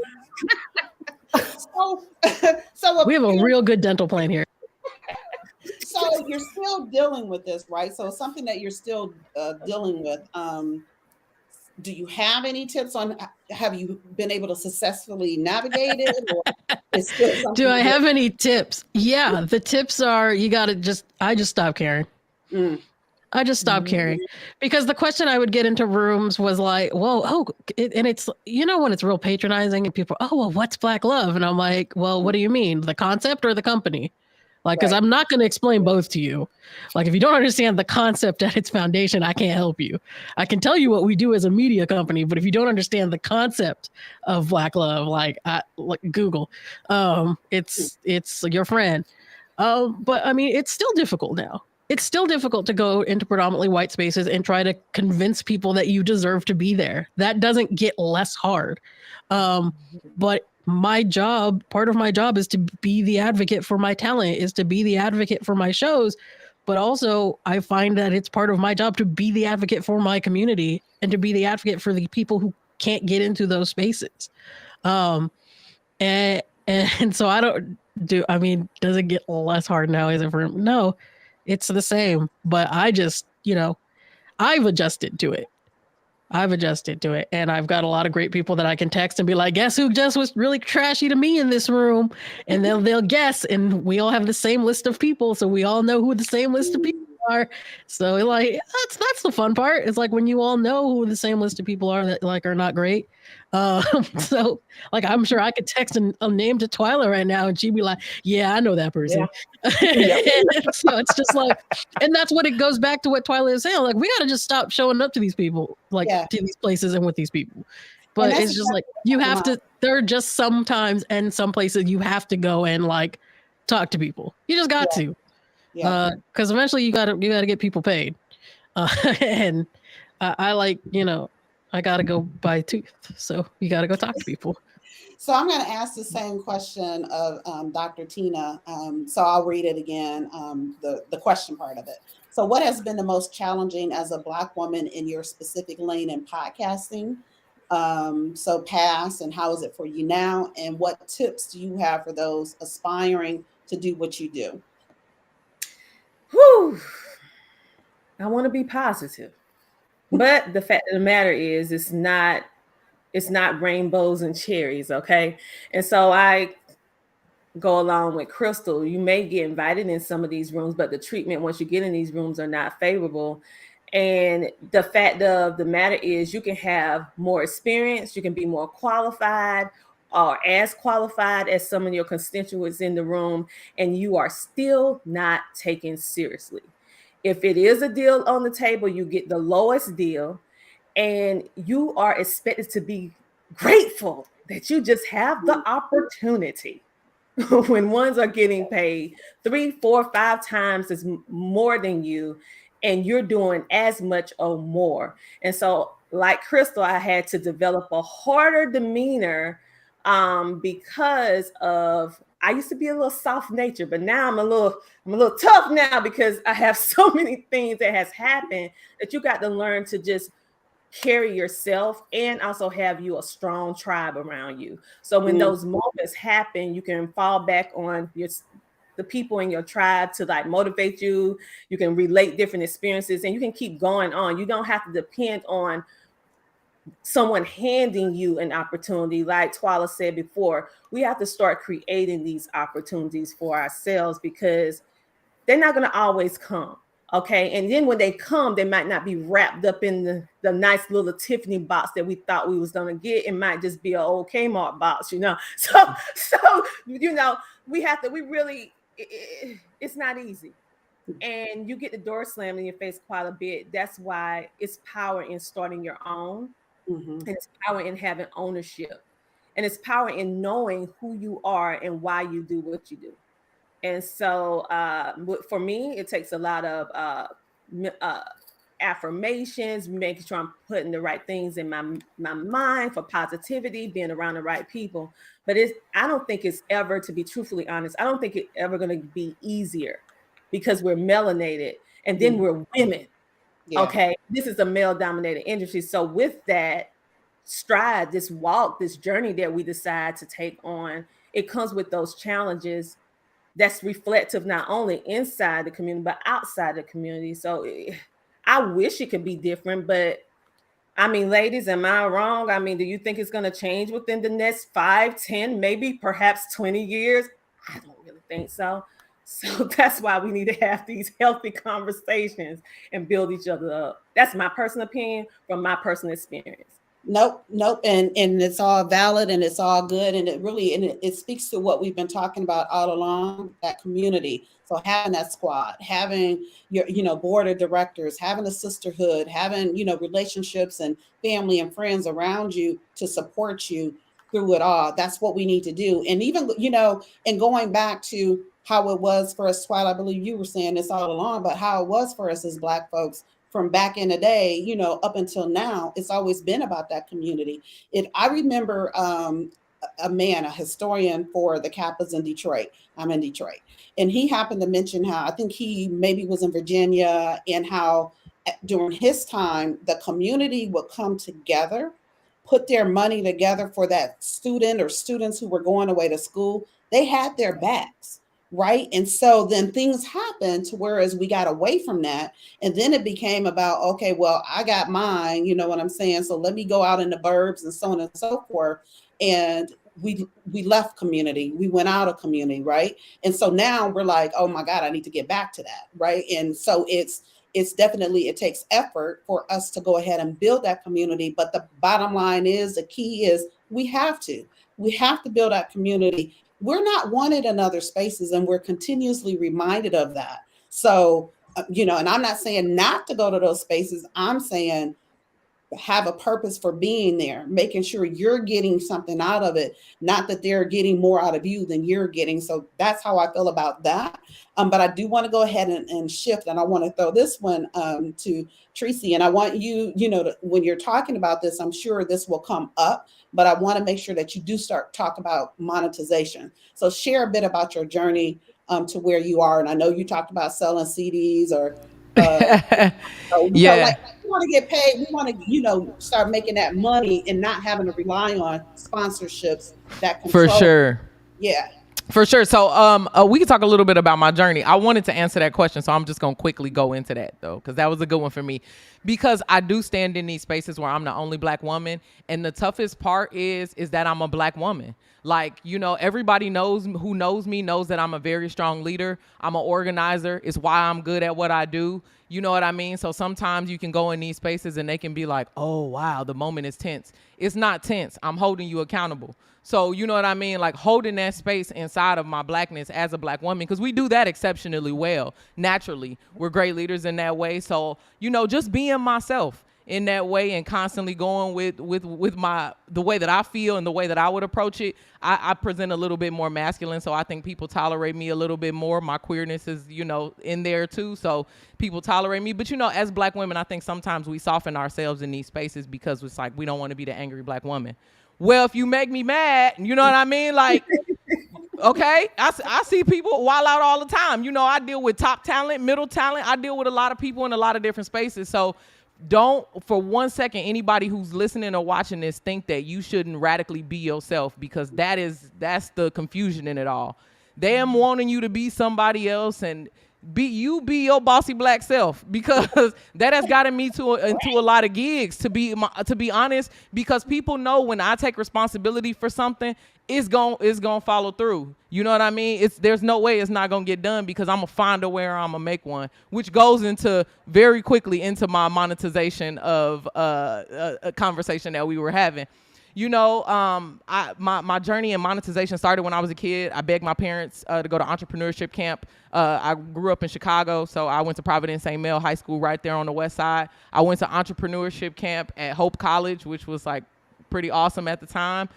So we have a real good dental plan here. So you're still dealing with this, right? So something that you're still dealing with. Do you have any tips on, have you been able to successfully navigate it? Or it's still do I have any tips? Yeah, the tips are, I just stopped caring. I just stopped caring, because the question I would get into rooms was like, and it's, when it's real patronizing and people, well, what's Black love? And I'm like, well, what do you mean? The concept or the company? Like, because I'm not going to explain both to you. Like, if you don't understand the concept at its foundation, I can't help you. I can tell you what we do as a media company, but if you don't understand the concept of Black love, like Google, it's your friend. But I mean, it's still difficult now. It's still difficult to go into predominantly white spaces and try to convince people that you deserve to be there. That doesn't get less hard. But part of my job is to be the advocate for my talent, is to be the advocate for my shows. But also I find that it's part of my job to be the advocate for my community and to be the advocate for the people who can't get into those spaces. And so does it get less hard now? Is it for him? No, it's the same, but I just, I've adjusted to it. And I've got a lot of great people that I can text and be like, guess who just was really trashy to me in this room? And they'll guess, and we all have the same list of people. So we all know who the same list of people are. So like, that's the fun part. It's like when you all know who the same list of people are that like are not great. So like, I'm sure I could text a name to Twyla right now and she'd be like, yeah, I know that person. Yeah. So it's just like, and that's what it goes back to what Twyla is saying. Like, we got to just stop showing up to these people, like to these places and with these people. But it's just like, you have to, there are just sometimes and some places you have to go and like talk to people. You just got to, because eventually you gotta get people paid. And I like, I got to go buy a tooth. So you got to go talk to people. So I'm going to ask the same question of Dr. Tina. So I'll read it again, the question part of it. So what has been the most challenging as a Black woman in your specific lane in podcasting? So past, and how is it for you now? And what tips do you have for those aspiring to do what you do? Whew. I want to be positive. But the fact of the matter is, it's not rainbows and cherries, okay? And so I go along with Crystal. You may get invited in some of these rooms, but the treatment once you get in these rooms are not favorable. And the fact of the matter is, you can have more experience, you can be more qualified or as qualified as some of your constituents in the room, and you are still not taken seriously. If it is a deal on the table, you get the lowest deal, and you are expected to be grateful that you just have the opportunity when ones are getting paid 3, 4, 5 times as more than you, and you're doing as much or more. And so, like Crystal, I had to develop a harder demeanor because of, I used to be a little soft nature, but now I'm a little tough now because I have so many things that has happened that you got to learn to just carry yourself and also have you a strong tribe around you. So when those moments happen, you can fall back on the people in your tribe to like motivate you. You can relate different experiences and you can keep going on. You don't have to depend on someone handing you an opportunity. Like Twyla said before, we have to start creating these opportunities for ourselves because they're not going to always come. Okay. And then when they come, they might not be wrapped up in the nice little Tiffany box that we thought we was going to get. It might just be an old Kmart box, you know? So, you know, it's not easy. And you get the door slammed in your face quite a bit. That's why it's power in starting your own. Mm-hmm. And it's power in having ownership. And it's power in knowing who you are and why you do what you do. And so for me, it takes a lot of affirmations, making sure I'm putting the right things in my mind for positivity, being around the right people. But I don't think it's ever, to be truthfully honest, I don't think it's ever going to be easier because we're melanated and then we're women. Yeah. Okay. This is a male dominated industry. So with that stride, this walk, this journey that we decide to take on, it comes with those challenges that's reflective not only inside the community, but outside the community. So I wish it could be different, but I mean, ladies, am I wrong? I mean, do you think it's going to change within the next 5, 10, maybe perhaps 20 years? I don't really think so. So that's why we need to have these healthy conversations and build each other up. That's my personal opinion from my personal experience. Nope. And it's all valid and it's all good. And it speaks to what we've been talking about all along, that community. So having that squad, having your, board of directors, having a sisterhood, having, relationships and family and friends around you to support you through it all. That's what we need to do. And even, and going back to how it was for us, Twyla, I believe you were saying this all along, but how it was for us as Black folks from back in the day, up until now, it's always been about that community. I remember a historian for the Kappas in Detroit. I'm in Detroit. And he happened to mention how, I think he maybe was in Virginia, and how during his time, the community would come together, put their money together for that student or students who were going away to school. They had their backs. Right. And so then things happened to whereas we got away from that. And then it became about, okay, well, I got mine, you know what I'm saying? So let me go out in the burbs and so on and so forth. And we left community. We went out of community. Right. And so now we're like, oh, my God, I need to get back to that. Right. And so it's definitely, it takes effort for us to go ahead and build that community. But the bottom line is, the key is we have to build that community. We're not wanted in other spaces, and we're continuously reminded of that. So, and I'm not saying not to go to those spaces. I'm saying have a purpose for being there, making sure you're getting something out of it, not that they're getting more out of you than you're getting. So that's how I feel about that. But I do want to go ahead and shift, and I want to throw this one to Tracy. And I want you, when you're talking about this, I'm sure this will come up, but I want to make sure that you do start talk about monetization. So share a bit about your journey to where you are. And I know you talked about selling CDs or yeah. We want to get paid. We want to, start making that money and not having to rely on sponsorships that control. For sure. Yeah. For sure. So we can talk a little bit about my journey. I wanted to answer that question, so I'm just going to quickly go into that, though, because that was a good one for me. Because I do stand in these spaces where I'm the only Black woman, and the toughest part is that I'm a Black woman. Like, everybody who knows me knows that I'm a very strong leader. I'm an organizer. It's why I'm good at what I do. You know what I mean? So sometimes you can go in these spaces and they can be like, oh, wow, the moment is tense. It's not tense. I'm holding you accountable. So you know what I mean? Like holding that space inside of my Blackness as a Black woman, because we do that exceptionally well. Naturally, we're great leaders in that way. So, just being myself in that way and constantly going with the way that I feel and the way that I would approach it. I present a little bit more masculine, so I think people tolerate me a little bit more. My queerness is, in there too, so people tolerate me. But, as Black women, I think sometimes we soften ourselves in these spaces because it's like we don't want to be the angry Black woman. Well, if you make me mad, you know what I mean? Like, okay, I see people wild out all the time. I deal with top talent, middle talent. I deal with a lot of people in a lot of different spaces. So don't for one second, anybody who's listening or watching this, think that you shouldn't radically be yourself, because that's the confusion in it all. them wanting you to be somebody else and be your bossy black self, because that has gotten me into a lot of gigs, to be honest, because people know when I take responsibility for something, it's gonna follow through. You know what I mean? There's no way it's not gonna get done, because I'm gonna find a way or I'm gonna make one, which goes into very quickly into my monetization of a conversation that we were having. You know, my journey in monetization started when I was a kid. I begged my parents to go to entrepreneurship camp. I grew up in Chicago, so I went to Providence St. Mel High School right there on the west side. I went to entrepreneurship camp at Hope College, which was like pretty awesome at the time.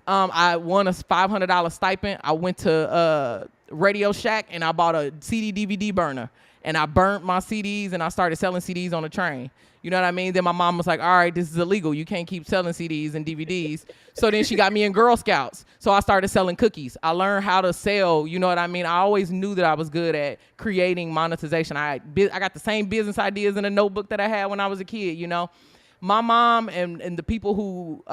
I won a $500 stipend. I went to Radio Shack and I bought a CD DVD burner, and I burnt my CDs and I started selling CDs on the train. You know what I mean? Then my mom was like, all right, this is illegal. You can't keep selling CDs and DVDs. So then she got me in Girl Scouts. So I started selling cookies. I learned how to sell, you know what I mean? I always knew that I was good at creating monetization. I got the same business ideas in a notebook that I had when I was a kid, you know? My mom and the people who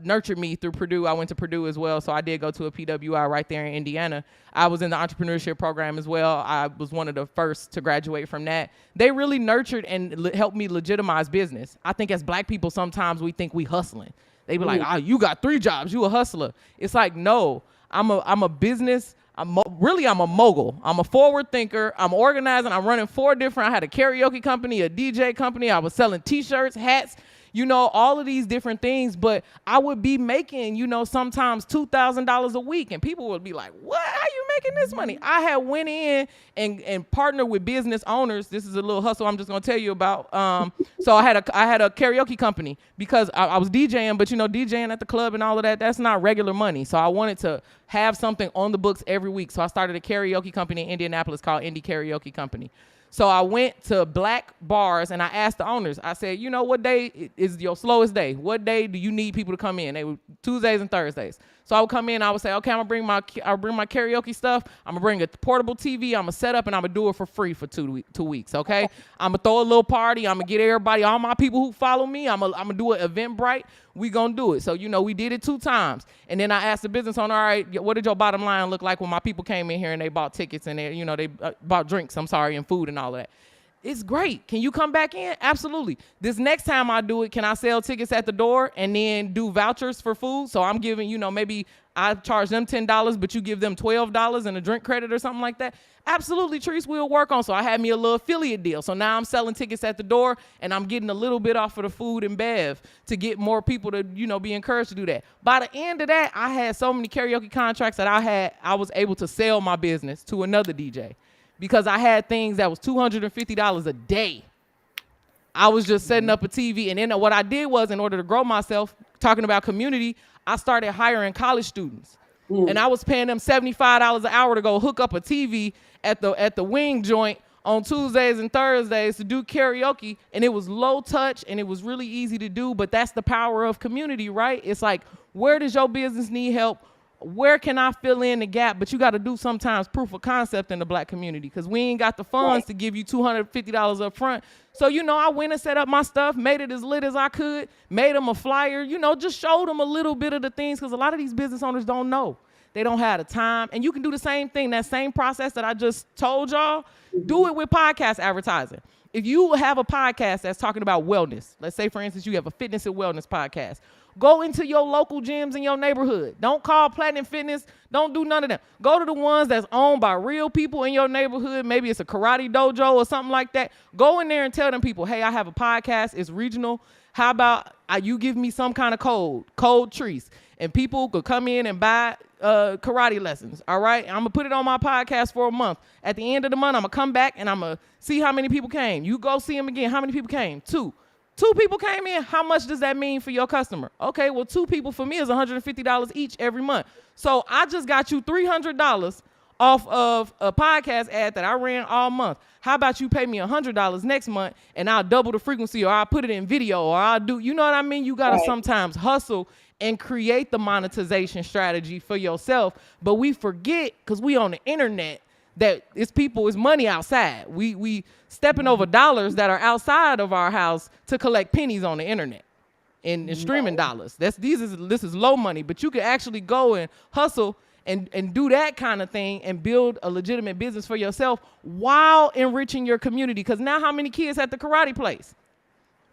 nurtured me through Purdue, I went to Purdue as well, so I did go to a PWI right there in Indiana. I was in the entrepreneurship program as well. I was one of the first to graduate from that. They really nurtured and helped me legitimize business. I think as black people, sometimes we think we hustling. They be like, you got 3 jobs, you a hustler. It's like, no, I'm a business. I'm a mogul. I'm a forward thinker. I'm organizing. I'm running 4 different. I had a karaoke company, a DJ company. I was selling T-shirts, hats, you know, all of these different things. But I would be making, you know, sometimes $2,000 a week, and people would be like, "What? How you making this money?" I had went in and partnered with business owners. This is a little hustle I'm just gonna tell you about. So I had a karaoke company, because I was DJing, but you know, DJing at the club and all of that, that's not regular money. So I wanted to have something on the books every week. So I started a karaoke company in Indianapolis called Indie Karaoke Company. So I went to black bars and I asked the owners, I said, you know, what day is your slowest day? What day do you need people to come in? They were Tuesdays and Thursdays. So I would come in, I would say, okay, I'll bring my karaoke stuff. I'm gonna bring a portable TV. I'm gonna set up and I'm gonna do it for free for 2 weeks, okay? I'm gonna throw a little party. I'm gonna get everybody, all my people who follow me. I'm gonna do an Eventbrite. We gonna do it. So, you know, we did it 2 times. And then I asked the business owner, all right, what did your bottom line look like when my people came in here and they bought tickets and they, you know, they bought drinks, and food and all that. It's great. Can you come back in? Absolutely. This next time I do it, can I sell tickets at the door and then do vouchers for food? So I'm giving, you know, maybe I charge them $10, but you give them $12 and a drink credit or something like that. Absolutely, Treese, we'll work on. So I had me a little affiliate deal. So now I'm selling tickets at the door and I'm getting a little bit off of the food and bev to get more people to, you know, be encouraged to do that. By the end of that, I had so many karaoke contracts that I was able to sell my business to another DJ. Because I had things that was $250 a day. I was just setting up a TV. And then what I did was, in order to grow myself, talking about community, I started hiring college students. And I was paying them $75 an hour to go hook up a TV at the wing joint on Tuesdays and Thursdays to do karaoke. And it was low touch and it was really easy to do. But that's the power of community, right? It's like, where does your business need help? Where can I fill in the gap? But you got to do sometimes proof of concept in the black community, because we ain't got the funds to give you $250 up front. So, you know, I went and set up my stuff, made it as lit as I could, made them a flyer, you know, just showed them a little bit of the things, because a lot of these business owners don't know. They don't have the time. And you can do the same thing, that same process that I just told y'all, do it with podcast advertising. If you have a podcast that's talking about wellness, let's say, for instance, you have a fitness and wellness podcast, go into your local gyms in your neighborhood. Don't call Platinum Fitness. Don't do none of them. Go to the ones that's owned by real people in your neighborhood. Maybe it's a karate dojo or something like that. Go in there and tell them people, hey, I have a podcast. It's regional. How about you give me some kind of code Treese, and people could come in and buy karate lessons, all right? I'm going to put it on my podcast for a month. At the end of the month, I'm going to come back and I'm going to see how many people came. You go see them again. How many people came? 2. 2 people came in. How much does that mean for your customer? Okay, well, 2 people for me is $150 each every month. So I just got you $300 off of a podcast ad that I ran all month. How about you pay me $100 next month and I'll double the frequency, or I'll put it in video, or I'll do, you know what I mean? You got to sometimes hustle and create the monetization strategy for yourself. But we forget, because we on the internet, that it's money outside. We stepping over dollars that are outside of our house to collect pennies on the internet and streaming dollars. This is low money, but you can actually go and hustle and do that kind of thing and build a legitimate business for yourself while enriching your community. Because now how many kids at the karate place?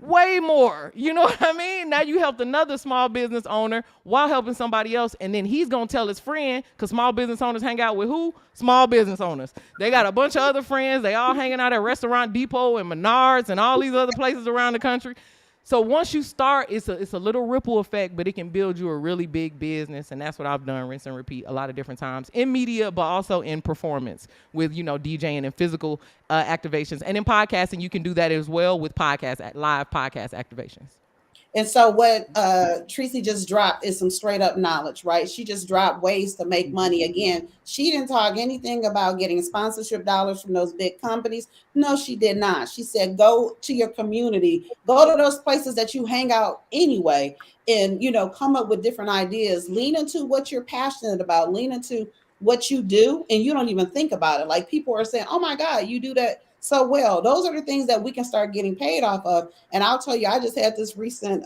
Way more. You know what I mean? Now you helped another small business owner while helping somebody else, and then he's gonna tell his friend, because small business owners hang out with who? Small business owners. They got a bunch of other friends. They all hanging out at Restaurant Depot and Menards and all these other places around the country. So once you start, it's a little ripple effect, but it can build you a really big business. And that's what I've done, rinse and repeat, a lot of different times in media, but also in performance with, DJing and physical activations. And in podcasting, you can do that as well with live podcast activations. And so what Tracy just dropped is some straight up knowledge, right? She just dropped ways to make money. Again, she didn't talk anything about getting sponsorship dollars from those big companies. No, she did not. She said, go to your community, go to those places that you hang out anyway, and, come up with different ideas, lean into what you're passionate about, lean into what you do, and you don't even think about it. Like people are saying, oh my God, you do that so well. Those are the things that we can start getting paid off of. And I'll tell you, I just had this recent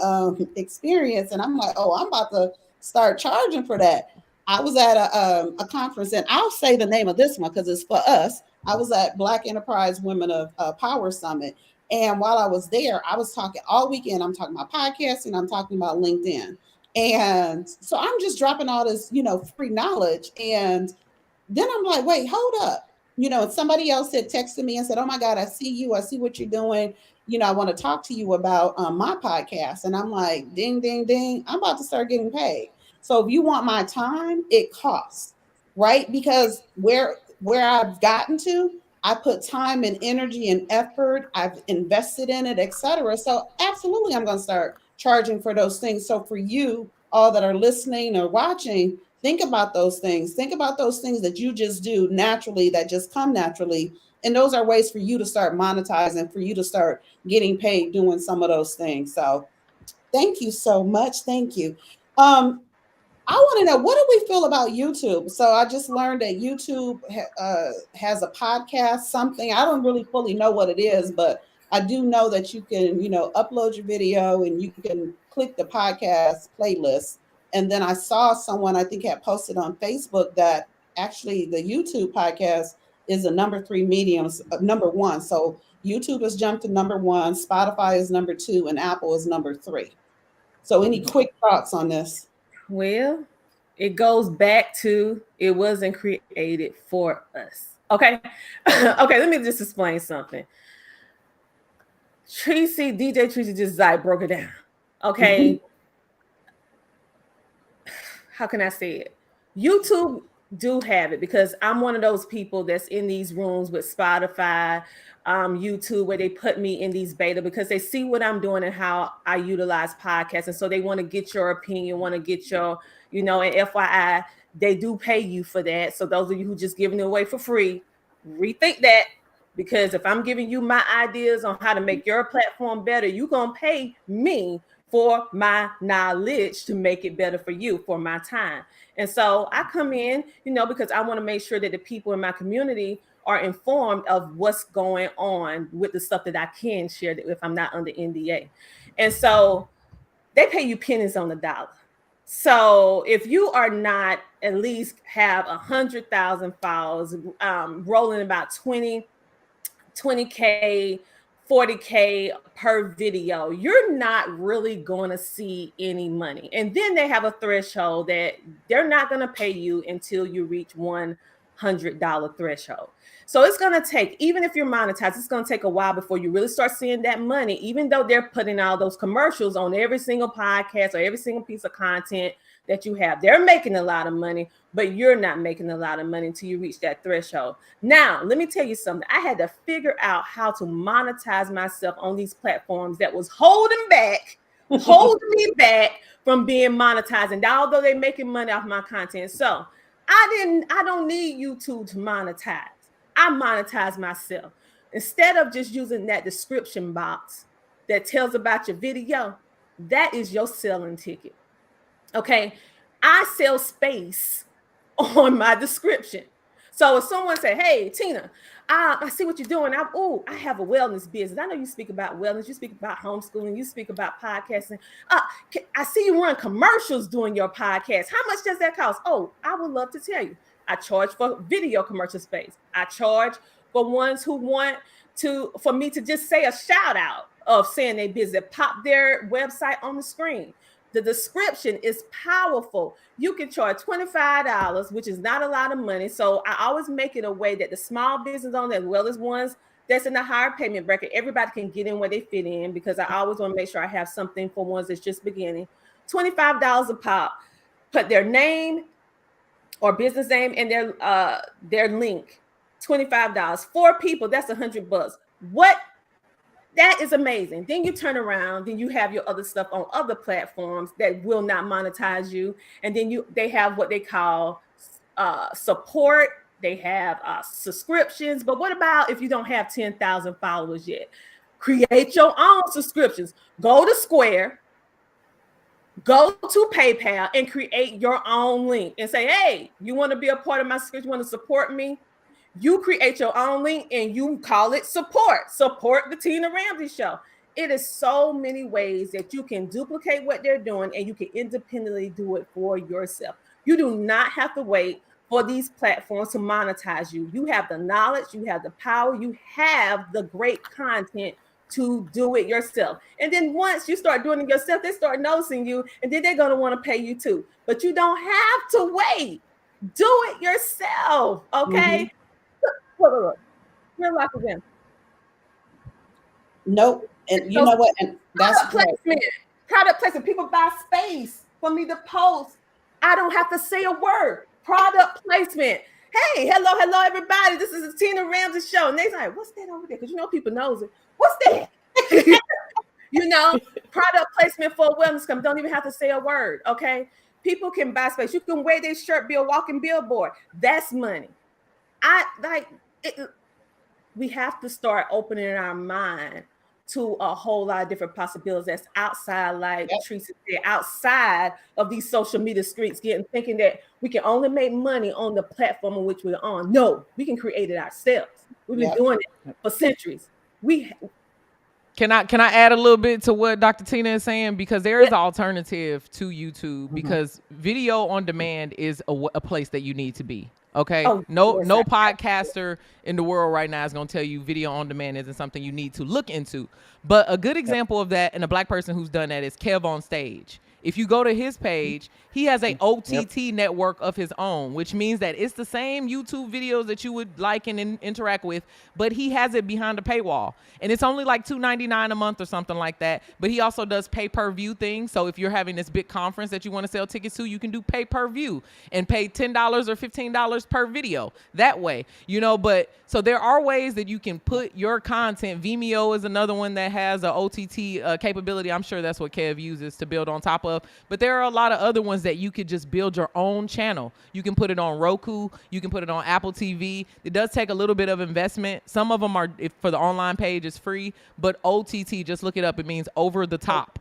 experience, and I'm like, oh, I'm about to start charging for that. I was at a conference, and I'll say the name of this one because it's for us. I was at Black Enterprise Women of Power Summit. And while I was there, I was talking all weekend. I'm talking about podcasting. I'm talking about LinkedIn. And so I'm just dropping all this, free knowledge. And then I'm like, wait, hold up. And somebody else had texted me and said, oh my God, I see you. I see what you're doing. I want to talk to you about my podcast. And I'm like, ding, ding, ding. I'm about to start getting paid. So if you want my time, it costs, right? Because where I've gotten to, I put time and energy and effort. I've invested in it, etc. So absolutely, I'm going to start charging for those things. So for you all that are listening or watching, think about those things. Think about those things that you just do naturally, that just come naturally. And those are ways for you to start monetizing, for you to start getting paid doing some of those things. So thank you so much. Thank you. I want to know, what do we feel about YouTube? So I just learned that YouTube has a podcast, something. I don't really fully know what it is, but I do know that you can, upload your video and you can click the podcast playlist. And then I saw someone, I think, had posted on Facebook that actually the YouTube podcast is a number 3 mediums, number 1. So YouTube has jumped to number 1, Spotify is number 2, and Apple is number 3. So any quick thoughts on this? Well, it goes back to it wasn't created for us. Okay. Okay, let me just explain something. DJ Tracy just broke it down. Okay. How can I say it? YouTube do have it, because I'm one of those people that's in these rooms with Spotify, YouTube, where they put me in these beta because they see what I'm doing and how I utilize podcasts. And so they want to get your opinion, want to get your, and FYI, they do pay you for that. So those of you who just giving it away for free, rethink that. Because if I'm giving you my ideas on how to make your platform better, you're going to pay me for my knowledge to make it better for you, for my time. And so I come in, because I want to make sure that the people in my community are informed of what's going on with the stuff that I can share if I'm not under NDA. And so they pay you pennies on the dollar. So if you are not at least have 100,000 files, rolling about 20K, 40K per video, you're not really going to see any money. And then they have a threshold that they're not going to pay you until you reach $100 threshold. So it's going to take, even if you're monetized, it's going to take a while before you really start seeing that money, even though they're putting all those commercials on every single podcast or every single piece of content that you have. They're making a lot of money, but you're not making a lot of money until you reach that threshold. Now, let me tell you something. I had to figure out how to monetize myself on these platforms that was holding me back from being monetized. And although they're making money off my content. So I don't need YouTube to monetize. I monetize myself. Instead of just using that description box that tells about your video, that is your selling ticket. Okay, I sell space on my description. So if someone say, hey, Tina, I see what you're doing. I have a wellness business. I know you speak about wellness. You speak about homeschooling. You speak about podcasting. I see you run commercials doing your podcast. How much does that cost? Oh, I would love to tell you. I charge for video commercial space. I charge for ones who want for me to just say a shout out of saying they business, pop their website on the screen. The description is powerful. You can charge $25, which is not a lot of money. So I always make it a way that the small business owners, as well as ones that's in the higher payment bracket, everybody can get in where they fit in, because I always want to make sure I have something for ones that's just beginning. $25 a pop. Put their name or business name and their link. $25. 4 people, that's $100. What? That is amazing. Then you turn around, then you have your other stuff on other platforms that will not monetize you. And then they have what they call support. They have subscriptions. But what about if you don't have 10,000 followers yet? Create your own subscriptions. Go to Square, go to PayPal, and create your own link and say, hey, you want to be a part of my subscription? You want to support me? You create your own link and you call it support the Tina Ramsey Show. It is so many ways that you can duplicate what they're doing, and you can independently do it for yourself. You do not have to wait for these platforms to monetize you. You have the knowledge, you have the power, you have the great content to do it yourself. And then once you start doing it yourself, they start noticing you, and then they're going to want to pay you too. But you don't have to wait. Do it yourself, okay? Mm-hmm. Look. You're locked again. Nope. And you know what? And that's product placement. People buy space for me to post. I don't have to say a word. Product placement. Hey, hello, everybody. This is the Tina Ramsey Show. And they're like, what's that over there? Because people knows it. What's that? Product placement for a wellness company. Don't even have to say a word. Okay. People can buy space. You can wear their shirt, be a walking billboard. That's money. We have to start opening our mind to a whole lot of different possibilities that's outside, like Tracy said, outside of these social media streets, thinking that we can only make money on the platform in which we're on. No, we can create it ourselves. We've been doing it for centuries. Can I add a little bit to what Dr. Tina is saying? Because there is an alternative to YouTube, because video on demand is a place that you need to be. Okay. No podcaster in the world right now is going to tell you video on demand isn't something you need to look into. But a good example of that, and a Black person who's done that, is Kev on Stage. If you go to his page, he has a OTT network of his own, which means that it's the same YouTube videos that you would like and interact with, but he has it behind a paywall. And it's only like $2.99 a month or something like that. But he also does pay-per-view things. So if you're having this big conference that you want to sell tickets to, you can do pay-per-view and pay $10 or $15 per video that way, but so there are ways that you can put your content. Vimeo is another one that has an OTT capability. I'm sure that's what Kev uses to build on top of. But there are a lot of other ones that you could just build your own channel. You can put it on Roku. You can put it on Apple TV. It does take a little bit of investment. Some of them are, for the online page, is free. But OTT, just look it up. It means over the top.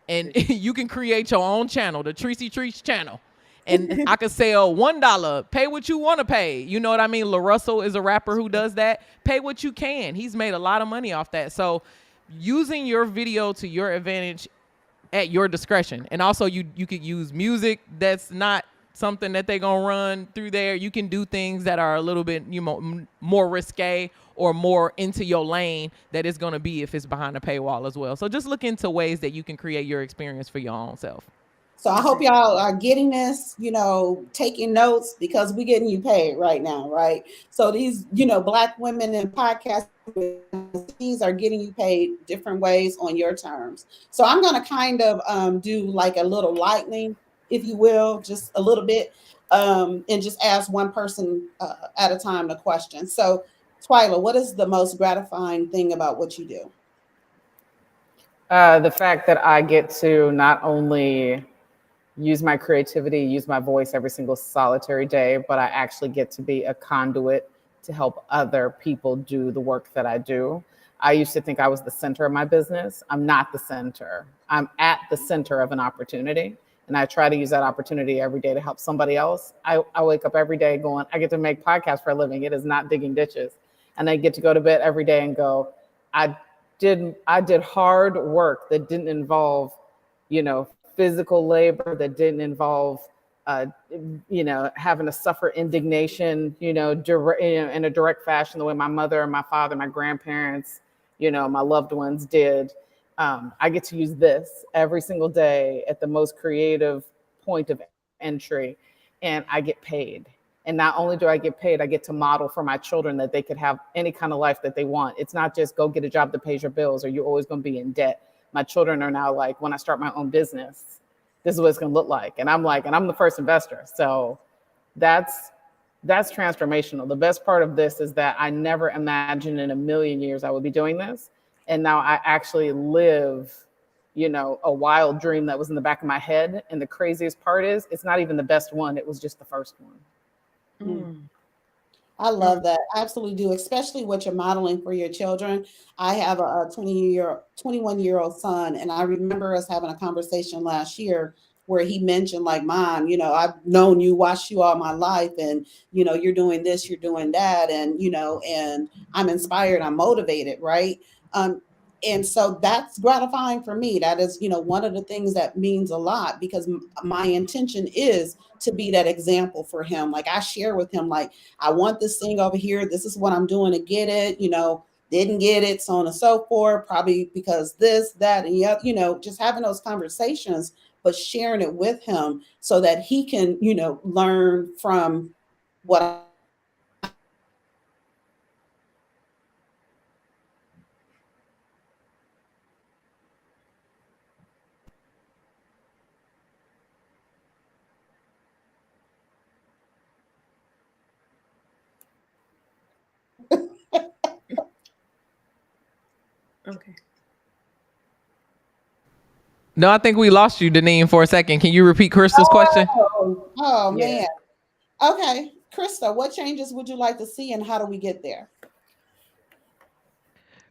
And you can create your own channel, the Tracy Triggs channel. And I could sell $1. Pay what you want to pay. You know what I mean? LaRussell is a rapper who does that. Pay what you can. He's made a lot of money off that. So using your video to your advantage at your discretion. And also you could use music that's not something that they're going to run through there. You can do things that are a little bit more risque or more into your lane that it's going to be if it's behind a paywall as well. So just look into ways that you can create your experience for your own self. So I hope y'all are getting this, taking notes, because we're getting you paid right now, right? So these, Black women in podcasting are getting you paid different ways on your terms. So I'm going to kind of do like a little lightning, if you will, just a little bit, and just ask one person at a time the question. So Twyla, what is the most gratifying thing about what you do? The fact that I get to not only use my creativity, use my voice every single solitary day, but I actually get to be a conduit to help other people do the work that I do. I used to think I was the center of my business. I'm not the center. I'm at the center of an opportunity. and I try to use that opportunity every day to help somebody else. I wake up every day going, I get to make podcasts for a living. It is not digging ditches. And I get to go to bed every day and go, I did hard work that didn't involve, physical labor, that didn't involve, having to suffer indignation, in a direct fashion, the way my mother, my father, my grandparents, my loved ones did. I get to use this every single day at the most creative point of entry, and I get paid. And not only do I get paid, I get to model for my children that they could have any kind of life that they want. It's not just go get a job that pays your bills or you're always going to be in debt. My children are now like, when I start my own business, this is what it's going to look like. And I'm the first investor. So that's transformational. The best part of this is that I never imagined in a million years I would be doing this. And now I actually live, a wild dream that was in the back of my head. And the craziest part is it's not even the best one. It was just the first one. I love that. I absolutely do, especially what you're modeling for your children. I have a 21-year-old son, and I remember us having a conversation last year where he mentioned, like, Mom, I've known you, watched you all my life, and, you're doing this, you're doing that, and, and I'm inspired, I'm motivated, right? And so that's gratifying for me. That is, one of the things that means a lot, because my intention is to be that example for him. Like, I share with him, like, I want this thing over here. This is what I'm doing to get it, didn't get it, so on and so forth, probably because this, that, and yeah, just having those conversations, but sharing it with him so that he can, learn from what Okay. No, I think we lost you, Deneen, for a second. Can you repeat Crystal's question? Oh man. Okay. Krista, what changes would you like to see and how do we get there?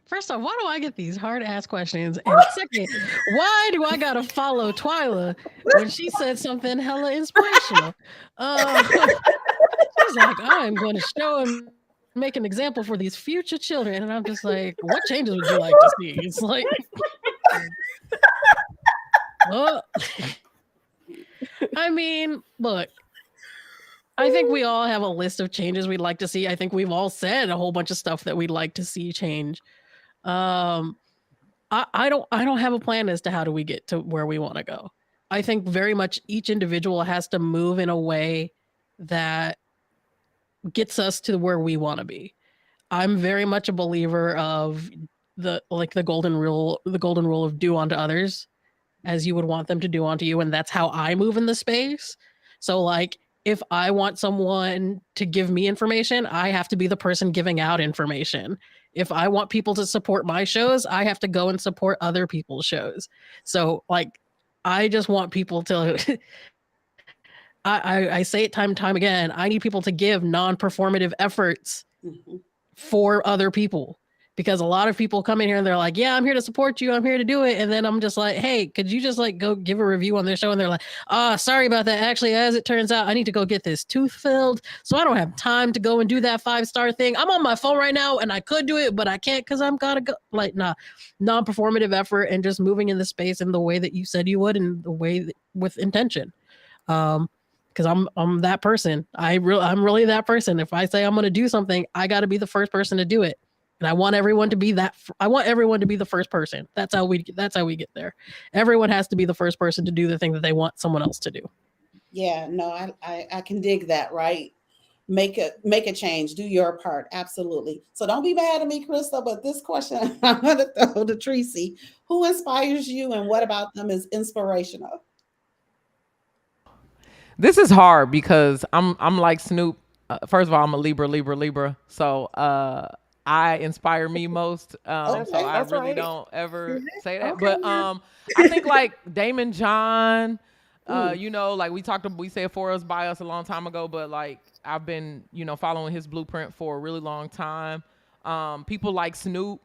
First off, why do I get these hard ass questions? And second, why do I gotta follow Twyla when she said something hella inspirational? She's like, I am going to show and make an example for these future children. And I'm just like, what changes would you like to see? It's like, I mean, look, I think we all have a list of changes we'd like to see. I think we've all said a whole bunch of stuff that we'd like to see change. I don't have a plan as to how do we get to where we want to go. I think very much each individual has to move in a way that gets us to where we want to be. I'm very much a believer of the golden rule of do unto others as you would want them to do unto you, and that's how I move in the space. So like, if I want someone to give me information, I have to be the person giving out information. If I want people to support my shows, I have to go and support other people's shows. So like, I just want people to I say it time and time again, I need people to give non-performative efforts for other people. Because a lot of people come in here and they're like, yeah, I'm here to support you. I'm here to do it. And then I'm just like, hey, could you just like go give a review on their show? And they're like, sorry about that. Actually, as it turns out, I need to go get this tooth filled. So I don't have time to go and do that 5-star thing. I'm on my phone right now and I could do it, but I can't because I'm gotta go. Like, nah, non-performative effort and just moving in the space in the way that you said you would and the way that, with intention. Because I'm that person. I'm really that person. If I say I'm going to do something, I got to be the first person to do it. And I want everyone to be that. I want everyone to be the first person. That's how we get there. Everyone has to be the first person to do the thing that they want someone else to do. Yeah, no, I can dig that, right? Make a change, do your part. Absolutely. So don't be mad at me, Krista, but this question I'm going to throw to Tracy. Who inspires you and what about them is inspirational? This is hard because I'm like Snoop. First of all, I'm a Libra. So I inspire me most. So I really don't ever say that. Okay. But I think like Damon John, like we said for us by us a long time ago, but like I've been, following his blueprint for a really long time. People like Snoop,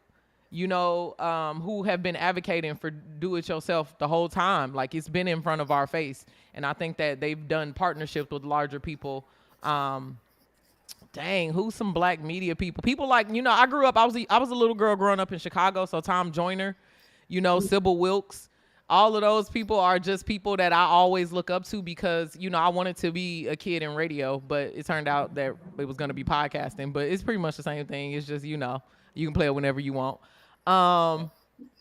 who have been advocating for do it yourself the whole time. Like, it's been in front of our face. And I think that they've done partnerships with larger people. Dang, who's some black media people? People like, I grew up, I was a little girl growing up in Chicago. So Tom Joyner, Sybil Wilkes, all of those people are just people that I always look up to because, I wanted to be a kid in radio, but it turned out that it was going to be podcasting. But it's pretty much the same thing. It's just, you can play it whenever you want.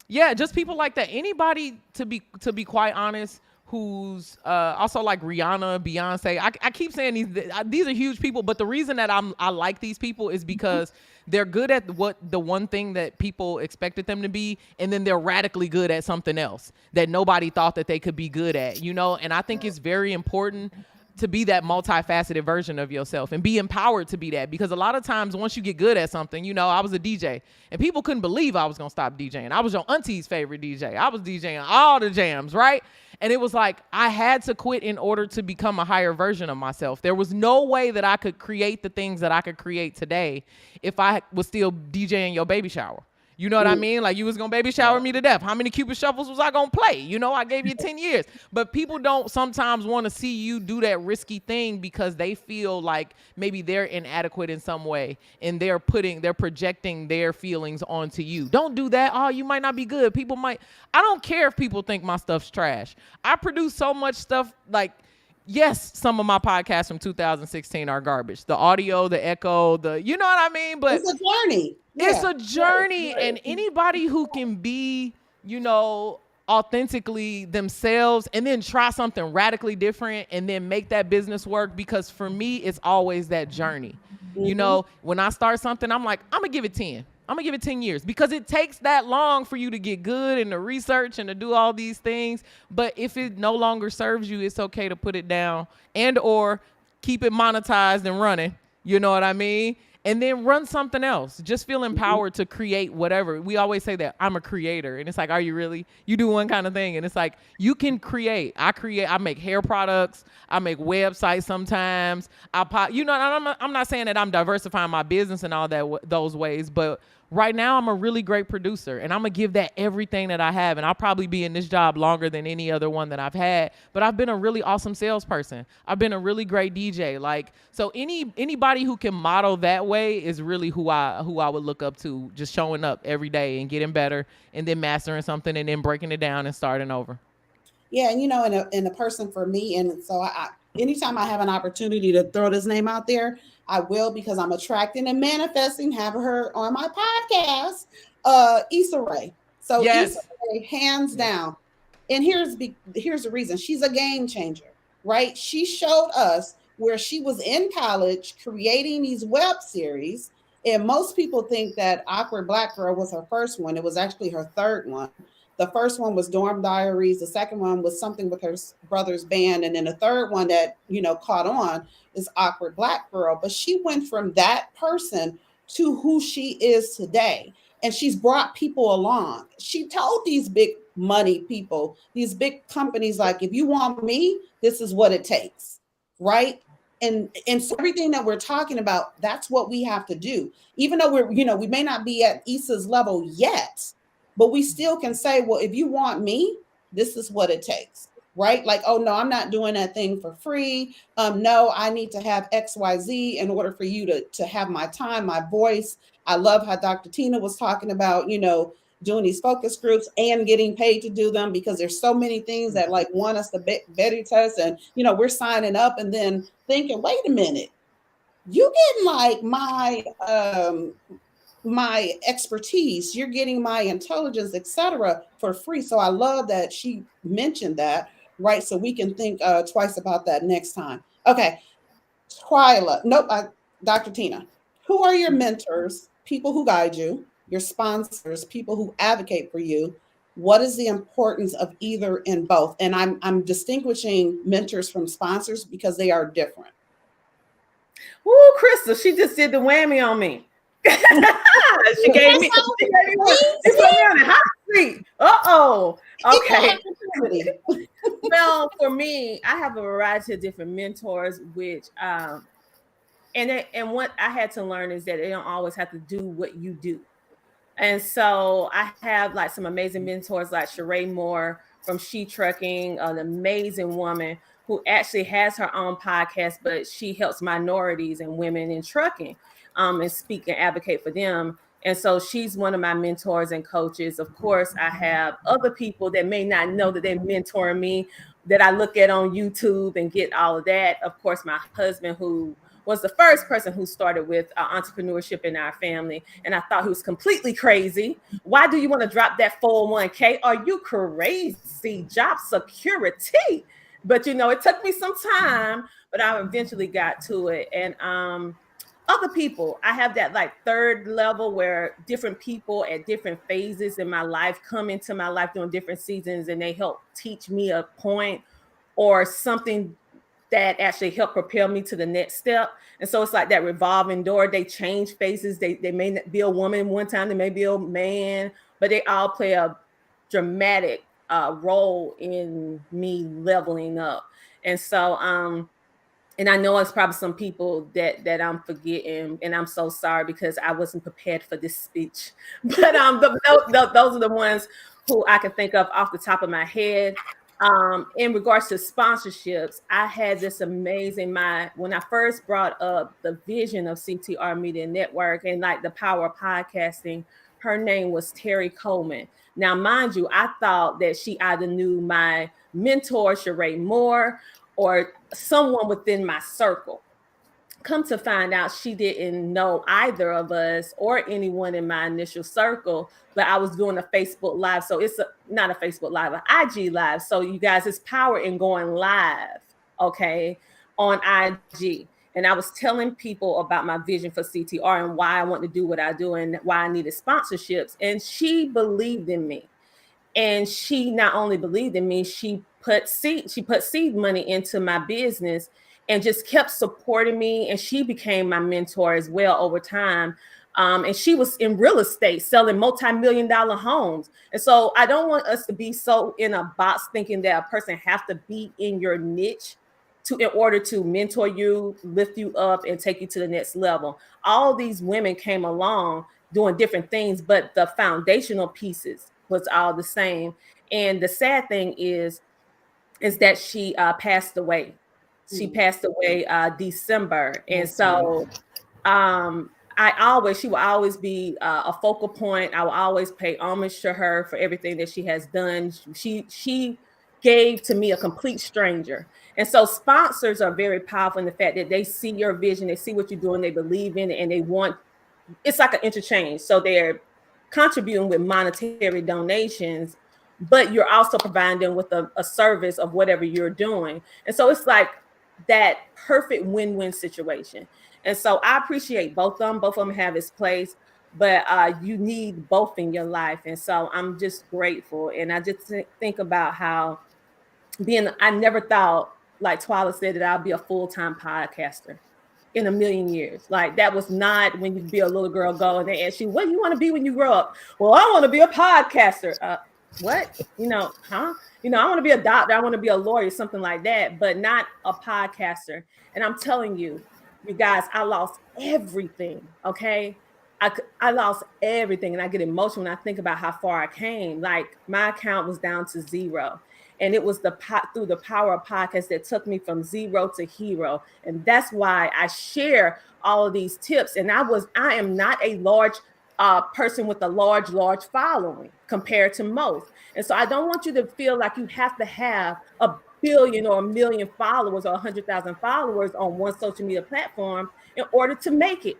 Yeah, just people like that. Anybody, to be quite honest, who's also like Rihanna, Beyonce. I keep saying these are huge people, but the reason that I like these people is because they're good at the one thing that people expected them to be, and then they're radically good at something else that nobody thought that they could be good at, And I think it's very important to be that multifaceted version of yourself and be empowered to be that, because a lot of times once you get good at something, I was a DJ and people couldn't believe I was going to stop DJing. I was your auntie's favorite DJ. I was DJing all the jams, right? And it was like, I had to quit in order to become a higher version of myself. There was no way that I could create the things that I could create today if I was still DJing your baby shower. You know what I mean? Like, you was going to baby shower me to death. How many Cupid shuffles was I going to play? I gave you 10 years. But people don't sometimes want to see you do that risky thing because they feel like maybe they're inadequate in some way and they're projecting their feelings onto you. Don't do that. Oh, you might not be good. I don't care if people think my stuff's trash. I produce so much stuff like, yes, some of my podcasts from 2016 are garbage. The audio, the echo, you know what I mean? But it's a journey. It's a journey, and anybody who can be, authentically themselves and then try something radically different and then make that business work, because for me, it's always that journey. When I start something, I'm like, I'm going to give it 10. I'm going to give it 10 years, because it takes that long for you to get good and to research and to do all these things. But if it no longer serves you, it's okay to put it down and or keep it monetized and running. You know what I mean? And then run something else. Just feel empowered to create whatever. We always say that I'm a creator. And it's like, are you really? You do one kind of thing. And it's like, you can create. I make hair products. I make websites sometimes. I'm not saying that I'm diversifying my business and all that those ways, but right now I'm a really great producer, and I'm going to give that everything that I have. And I'll probably be in this job longer than any other one that I've had, but I've been a really awesome salesperson. I've been a really great DJ. So anybody who can model that way is really who I would look up to, just showing up every day and getting better and then mastering something and then breaking it down and starting over. Yeah. And and a person for me. And so anytime I have an opportunity to throw this name out there, I will, because I'm attracting and manifesting, have her on my podcast, Issa Rae. So yes. Issa Rae, hands down. And here's the reason. She's a game changer, right? She showed us where she was in college creating these web series. And most people think that Awkward Black Girl was her first one. It was actually her third one. The first one was Dorm Diaries. The second one was something with her brother's band. And then the third one that, caught on is Awkward Black Girl. But she went from that person to who she is today. And she's brought people along. She told these big money people, these big companies, like, if you want me, this is what it takes, right? And so everything that we're talking about, that's what we have to do. Even though we may not be at Issa's level yet, but we still can say, well, if you want me, this is what it takes, right? Like, oh, no, I'm not doing that thing for free. No, I need to have XYZ in order for you to have my time, my voice. I love how Dr. Tina was talking about, doing these focus groups and getting paid to do them, because there's so many things that want us to better test. And, we're signing up and then thinking, wait a minute, you getting my expertise, you're getting my intelligence, etc., for free. So I love that she mentioned that, right? So we can think twice about that next time. Okay, Dr. Tina, who are your mentors, people who guide you, your sponsors, people who advocate for you? What is the importance of either in both? And I'm distinguishing mentors from sponsors because they are different. Ooh, Crystal, she just did the whammy on me. She gave me on the hot seat. Okay. Well, for me, I have a variety of different mentors, which and what I had to learn is that they don't always have to do what you do. And so I have like some amazing mentors like Sheree Moore from She Trucking, an amazing woman who actually has her own podcast, but she helps minorities and women in trucking and speak and advocate for them. And so she's one of my mentors and coaches. Of course, I have other people that may not know that they're mentoring me that I look at on YouTube and get all of that. Of course, my husband, who was the first person who started with entrepreneurship in our family. And I thought he was completely crazy. Why do you want to drop that 401k? Are you crazy? Job security. But it took me some time, but I eventually got to it. And other people, I have that like third level where different people at different phases in my life come into my life during different seasons, and they help teach me a point or something that actually help propel me to the next step. And so it's like that revolving door. They change faces. They may not be a woman one time, they may be a man, but they all play a dramatic role in me leveling up. And so and I know it's probably some people that I'm forgetting, and I'm so sorry because I wasn't prepared for this speech. But those are the ones who I can think of off the top of my head. In regards to sponsorships, I had this amazing when I first brought up the vision of CTR Media Network and like the power of podcasting. Her name was Terry Coleman. Now, mind you, I thought that she either knew my mentor, Sheree Moore, or someone within my circle. Come to find out, she didn't know either of us or anyone in my initial circle, but I was doing a Facebook Live. So it's not a Facebook Live, an IG Live. So you guys, it's power in going live, okay, on IG. And I was telling people about my vision for CTR and why I want to do what I do and why I needed sponsorships. And she believed in me. And she not only believed in me, she put seed money into my business and just kept supporting me. And she became my mentor as well over time. And she was in real estate selling multi-million-dollar homes. And so I don't want us to be so in a box thinking that a person has to be in your niche in order to mentor you, lift you up, and take you to the next level. All these women came along doing different things, but the foundational pieces was all the same. And the sad thing is that she passed away. She passed away December. And so she will always be a focal point. I will always pay homage to her for everything that she has done. She gave to me a complete stranger. And so sponsors are very powerful in the fact that they see your vision, they see what you're doing, they believe in it, and it's like an interchange. So they're contributing with monetary donations, but you're also providing them with a service of whatever you're doing. And so it's like that perfect win-win situation. And so I appreciate both of them. Both of them have its place, but you need both in your life. And so I'm just grateful. And I just think about how I never thought, like Twyla said, that I'll be a full-time podcaster in a million years. Like that was not when you be a little girl go and they ask you, what do you want to be when you grow up? Well, I want to be a podcaster. What? Huh? I want to be a doctor. I want to be a lawyer, something like that, but not a podcaster. And I'm telling you, you guys, I lost everything. Okay. I lost everything. And I get emotional when I think about how far I came. Like my account was down to zero. And it was through the power of podcast that took me from zero to hero. And that's why I share all of these tips. And I am not a large person with a large following compared to most. And so I don't want you to feel like you have to have a billion or a million followers or 100,000 followers on one social media platform in order to make it.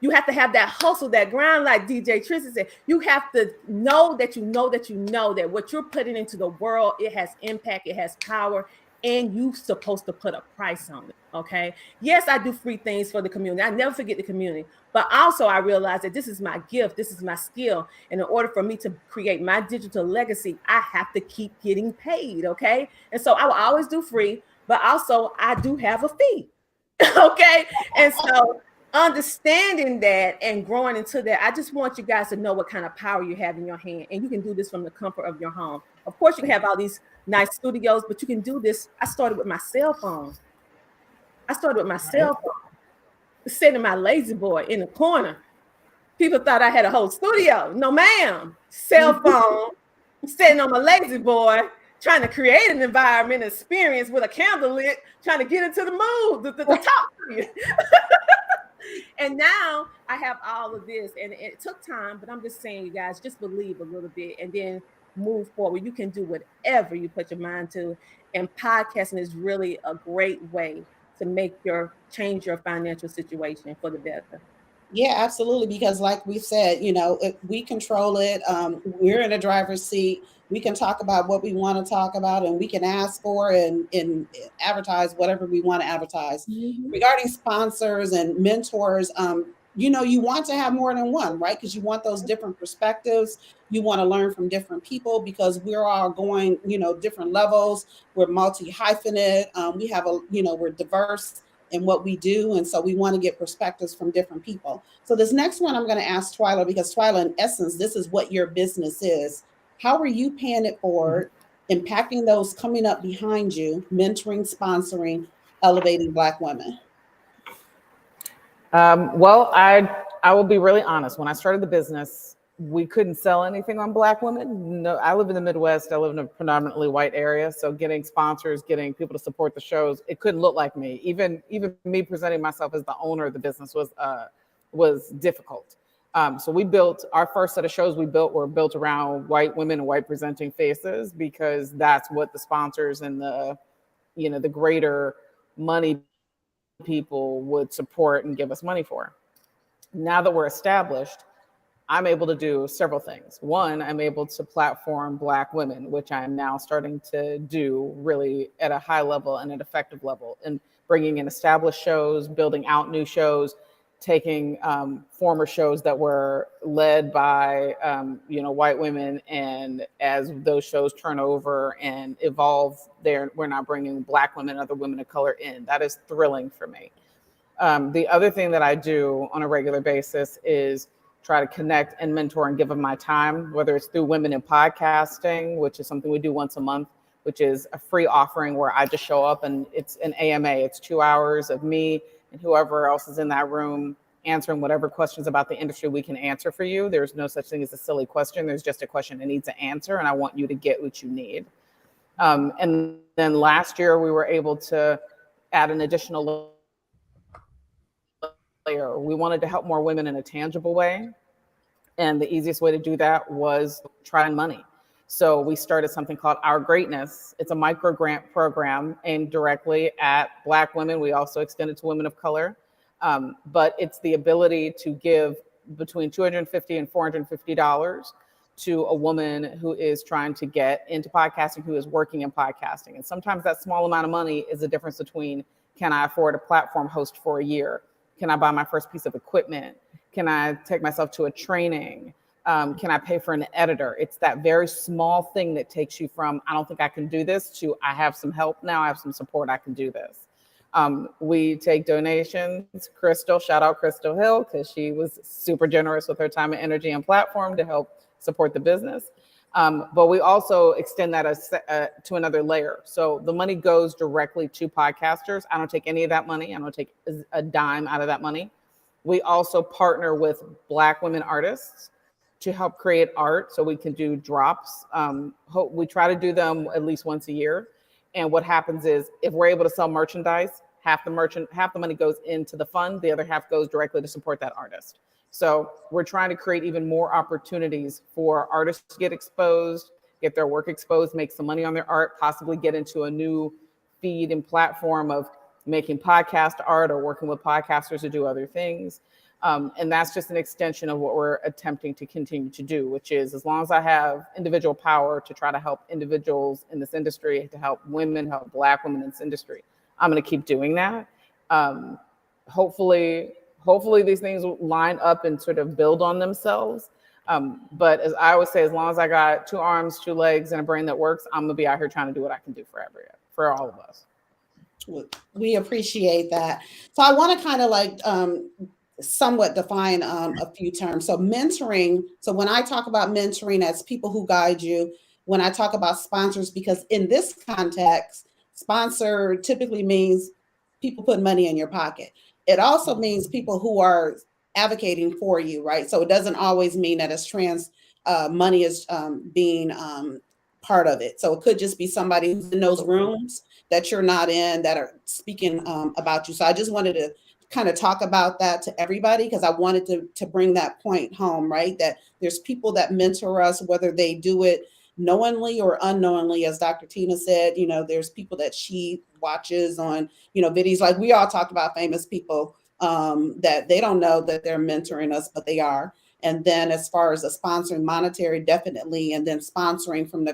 You have to have that hustle, that grind, like DJ Tracy said. You have to know that that what you're putting into the world, it has impact, it has power, and you're supposed to put a price on it, okay? Yes, I do free things for the community. I never forget the community. But also I realize that this is my gift, this is my skill. And in order for me to create my digital legacy, I have to keep getting paid, okay? And so I will always do free, but also I do have a fee, okay? And so understanding that and growing into that, I just want you guys to know what kind of power you have in your hand. And you can do this from the comfort of your home. Of course, you can have all these nice studios, but you can do this. I started with my cell phone. Sitting in my lazy boy in the corner, People thought I had a whole studio. No, ma'am. Cell phone, sitting on my lazy boy, trying to create an environment experience with a candle lit, trying to get into the mood to talk to you. And now I have all of this, and it took time, but I'm just saying, you guys, just believe a little bit and then move forward. You can do whatever you put your mind to, and podcasting is really a great way to change your financial situation for the better. Yeah, absolutely. Because, like we said, we control it. We're in a driver's seat. We can talk about what we want to talk about, and we can ask for and advertise whatever we want to advertise. Mm-hmm. Regarding sponsors and mentors, you want to have more than one, right? Because you want those different perspectives. You want to learn from different people because we're all going, different levels. We're multi-hyphenate. We have we're diverse in what we do. And so we want to get perspectives from different people. So this next one I'm going to ask Twyla, because Twyla, in essence, this is what your business is. How are you paying it forward, impacting those coming up behind you, mentoring, sponsoring, elevating Black women? Well, I will be really honest. When I started the business, we couldn't sell anything on Black women. No, I live in the Midwest. I live in a predominantly white area. So getting sponsors, getting people to support the shows, it couldn't look like me. Even me presenting myself as the owner of the business was difficult. So we built our first set of shows were built around white women and white presenting faces, because that's what the sponsors and the greater money people would support and give us money for. Now that we're established, I'm able to do several things. One, I'm able to platform Black women, which I'm now starting to do really at a high level and an effective level, and bringing in established shows, building out new shows, taking former shows that were led by white women, and as those shows turn over and evolve, we're now bringing Black women and other women of color in. That is thrilling for me. The other thing that I do on a regular basis is try to connect and mentor and give them my time, whether it's through Women in Podcasting, which is something we do once a month, which is a free offering where I just show up, and it's an AMA. It's 2 hours of me and whoever else is in that room answering whatever questions about the industry we can answer for you. There's no such thing as a silly question. There's just a question that needs an answer, and I want you to get what you need. And then last year we were able to add an additional layer. We wanted to help more women in a tangible way. And the easiest way to do that was trying money. So we started something called Our Greatness. It's a micro grant program aimed directly at Black women. We also extend it to women of color. But it's the ability to give between $250 and $450 to a woman who is trying to get into podcasting, who is working in podcasting. And sometimes that small amount of money is the difference between, can I afford a platform host for a year? Can I buy my first piece of equipment? Can I take myself to a training? Can I pay for an editor? It's that very small thing that takes you from, I don't think I can do this, to I have some help now, I have some support, I can do this. We take donations. Crystal, shout out Crystal Hill, because she was super generous with her time and energy and platform to help support the business. But we also extend that to another layer. So the money goes directly to podcasters. I don't take any of that money. I don't take a dime out of that money. We also partner with Black women artists to help create art, so we can do drops. We try to do them at least once a year. And what happens is, if we're able to sell merchandise, half the money goes into the fund, the other half goes directly to support that artist. So we're trying to create even more opportunities for artists to get exposed, get their work exposed, make some money on their art, possibly get into a new feed and platform of making podcast art or working with podcasters to do other things. And that's just an extension of what we're attempting to continue to do, which is, as long as I have individual power to try to help individuals in this industry, to help women, help Black women in this industry, I'm going to keep doing that. Hopefully these things will line up and sort of build on themselves. But as I always say, as long as I got 2 arms, 2 legs, and a brain that works, I'm going to be out here trying to do what I can do for all of us. We appreciate that. So I want to kind of somewhat define a few terms. So mentoring. So when I talk about mentoring, as people who guide you, when I talk about sponsors, because in this context, sponsor typically means people put money in your pocket. It also means people who are advocating for you, right? So it doesn't always mean that it's trans money is being part of it. So it could just be somebody who's in those rooms that you're not in that are speaking about you. So I just wanted to kind of talk about that to everybody because I wanted to bring that point home, right? That there's people that mentor us, whether they do it knowingly or unknowingly, as Dr. Tina said. There's people that she watches on, videos. Like we all talked about famous people that they don't know that they're mentoring us, but they are. And then as far as the sponsoring, monetary, definitely, and then sponsoring from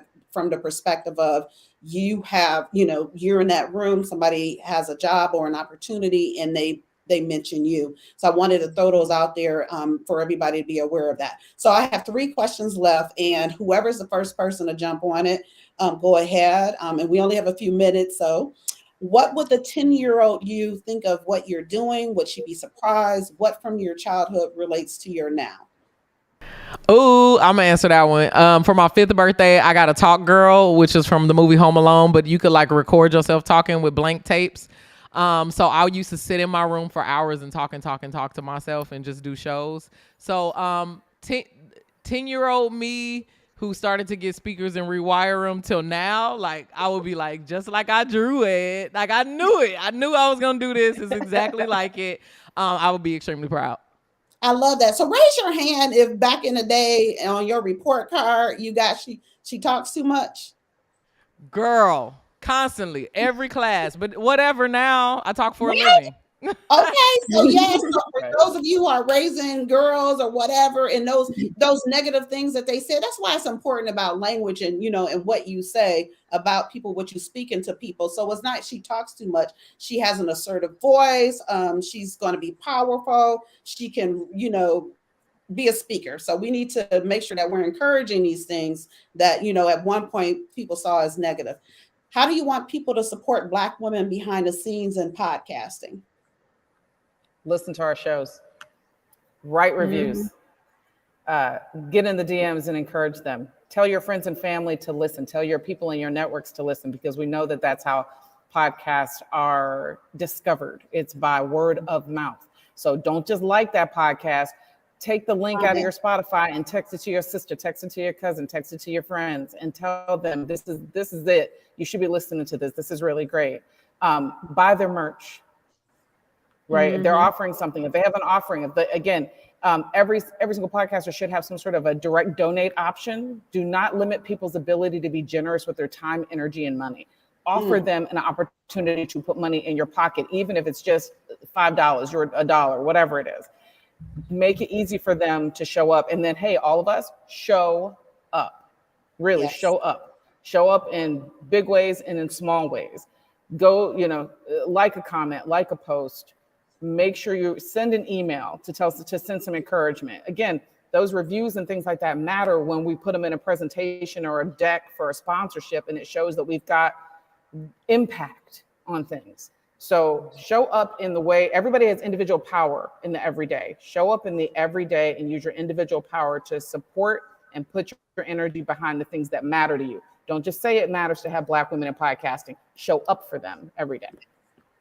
the perspective of you have, you're in that room, somebody has a job or an opportunity, and they mention you. So I wanted to throw those out there for everybody to be aware of that. So I have 3 questions left, and whoever's the first person to jump on it, go ahead. And we only have a few minutes. So what would the 10-year-old you think of what you're doing? Would she be surprised? What from your childhood relates to your now? Oh, I'm gonna answer that one. For my 5th birthday, I got a talk girl, which is from the movie Home Alone, but you could like record yourself talking with blank tapes. So I used to sit in my room for hours and talk to myself and just do shows. So 10-year-old me who started to get speakers and rewire them till now, like I would be like, just like I drew it, like I knew it. I knew I was gonna do this. It's exactly like it. I would be extremely proud. I love that. So raise your hand if back in the day on your report card you got she talks too much. Girl, constantly, every class, but whatever. Now I talk for a living. Okay, so yes, so for those of you who are raising girls or whatever, and those negative things that they say, that's why it's important about language and and what you say about people, what you speak into people. So it's not she talks too much. She has an assertive voice. She's going to be powerful. She can be a speaker. So we need to make sure that we're encouraging these things that at one point people saw as negative. How do you want people to support Black women behind the scenes in podcasting? Listen to our shows, write reviews, get in the DMs and encourage them. Tell your friends and family to listen. Tell your people in your networks to listen, because we know that that's how podcasts are discovered. It's by word of mouth. So don't just like that podcast. Take the link out of your Spotify and text it to your sister, text it to your cousin, text it to your friends, and tell them this is it. You should be listening to this. This is really great. Buy their merch. Right? If they're offering something, if they have an offering, every single podcaster should have some sort of a direct donate option. Do not limit people's ability to be generous with their time, energy, and money. Offer them an opportunity to put money in your pocket, even if it's just $5 or $1, whatever it is. Make it easy for them to show up. And then, hey, all of us, show up. Really, show up. Show up in big ways and in small ways. Go, like a comment, like a post. Make sure you send an email to send some encouragement. Again, those reviews and things like that matter when we put them in a presentation or a deck for a sponsorship, and it shows that we've got impact on things. So show up in the way, everybody has individual power in the everyday. Show up in the everyday and use your individual power to support and put your energy behind the things that matter to you. Don't just say it matters to have Black women in podcasting. Show up for them every day.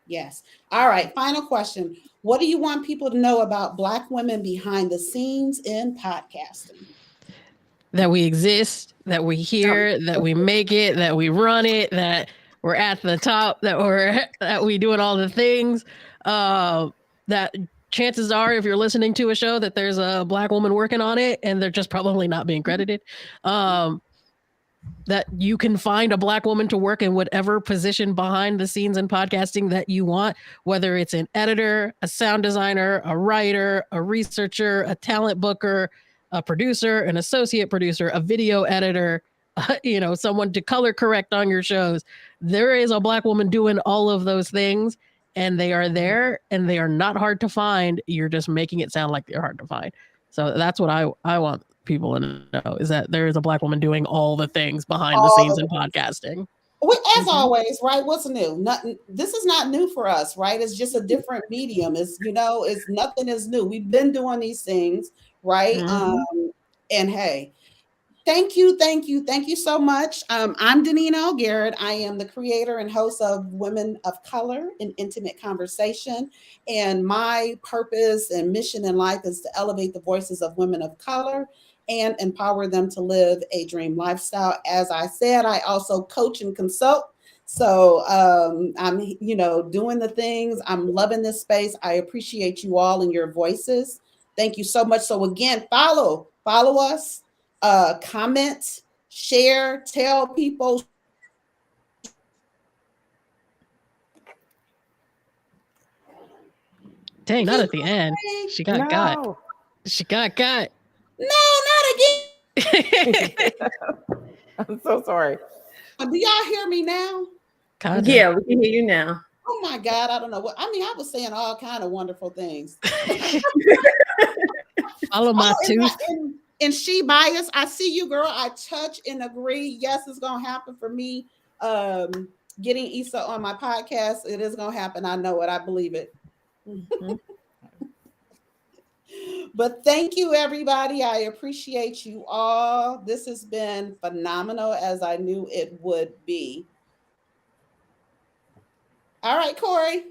Yes. All right. Final question. What do you want people to know about Black women behind the scenes in podcasting? That we exist, that we hear, that we make it, that we run it, that we're at the top, that we doing all the things. That chances are, if you're listening to a show, that there's a Black woman working on it, and they're just probably not being credited. That you can find a Black woman to work in whatever position behind the scenes in podcasting that you want, whether it's an editor, a sound designer, a writer, a researcher, a talent booker, a producer, an associate producer, a video editor, someone to color correct on your shows. There is a Black woman doing all of those things, and they are there, and they are not hard to find. You're just making it sound like they're hard to find. So that's what I want people to know, is that there is a Black woman doing all the things behind the scenes in podcasting. As always, right? What's new? Nothing. This is not new for us, right? It's just a different medium. It's nothing is new. We've been doing these things, right? And hey, Thank you, thank you, thank you so much. I'm Denielle Garrett. I am the creator and host of Women of Color in Intimate Conversation. And my purpose and mission in life is to elevate the voices of women of color and empower them to live a dream lifestyle. As I said, I also coach and consult. So I'm, doing the things. I'm loving this space. I appreciate you all and your voices. Thank you so much. So again, follow us, comment, share, tell people. Dang, not at the end. She got got. No. She got got. No, not again. I'm so sorry. Do y'all hear me now? Kinda. Yeah, we can hear you now. Oh my God, I don't know what. I mean, I was saying all kind of wonderful things. Follow my tooth. And she bias. I see you, girl. I touch and agree. Yes, it's gonna happen for me. Getting Issa on my podcast, it is gonna happen. I know it. I believe it. Mm-hmm. But thank you, everybody. I appreciate you all. This has been phenomenal, as I knew it would be. All right, Corey.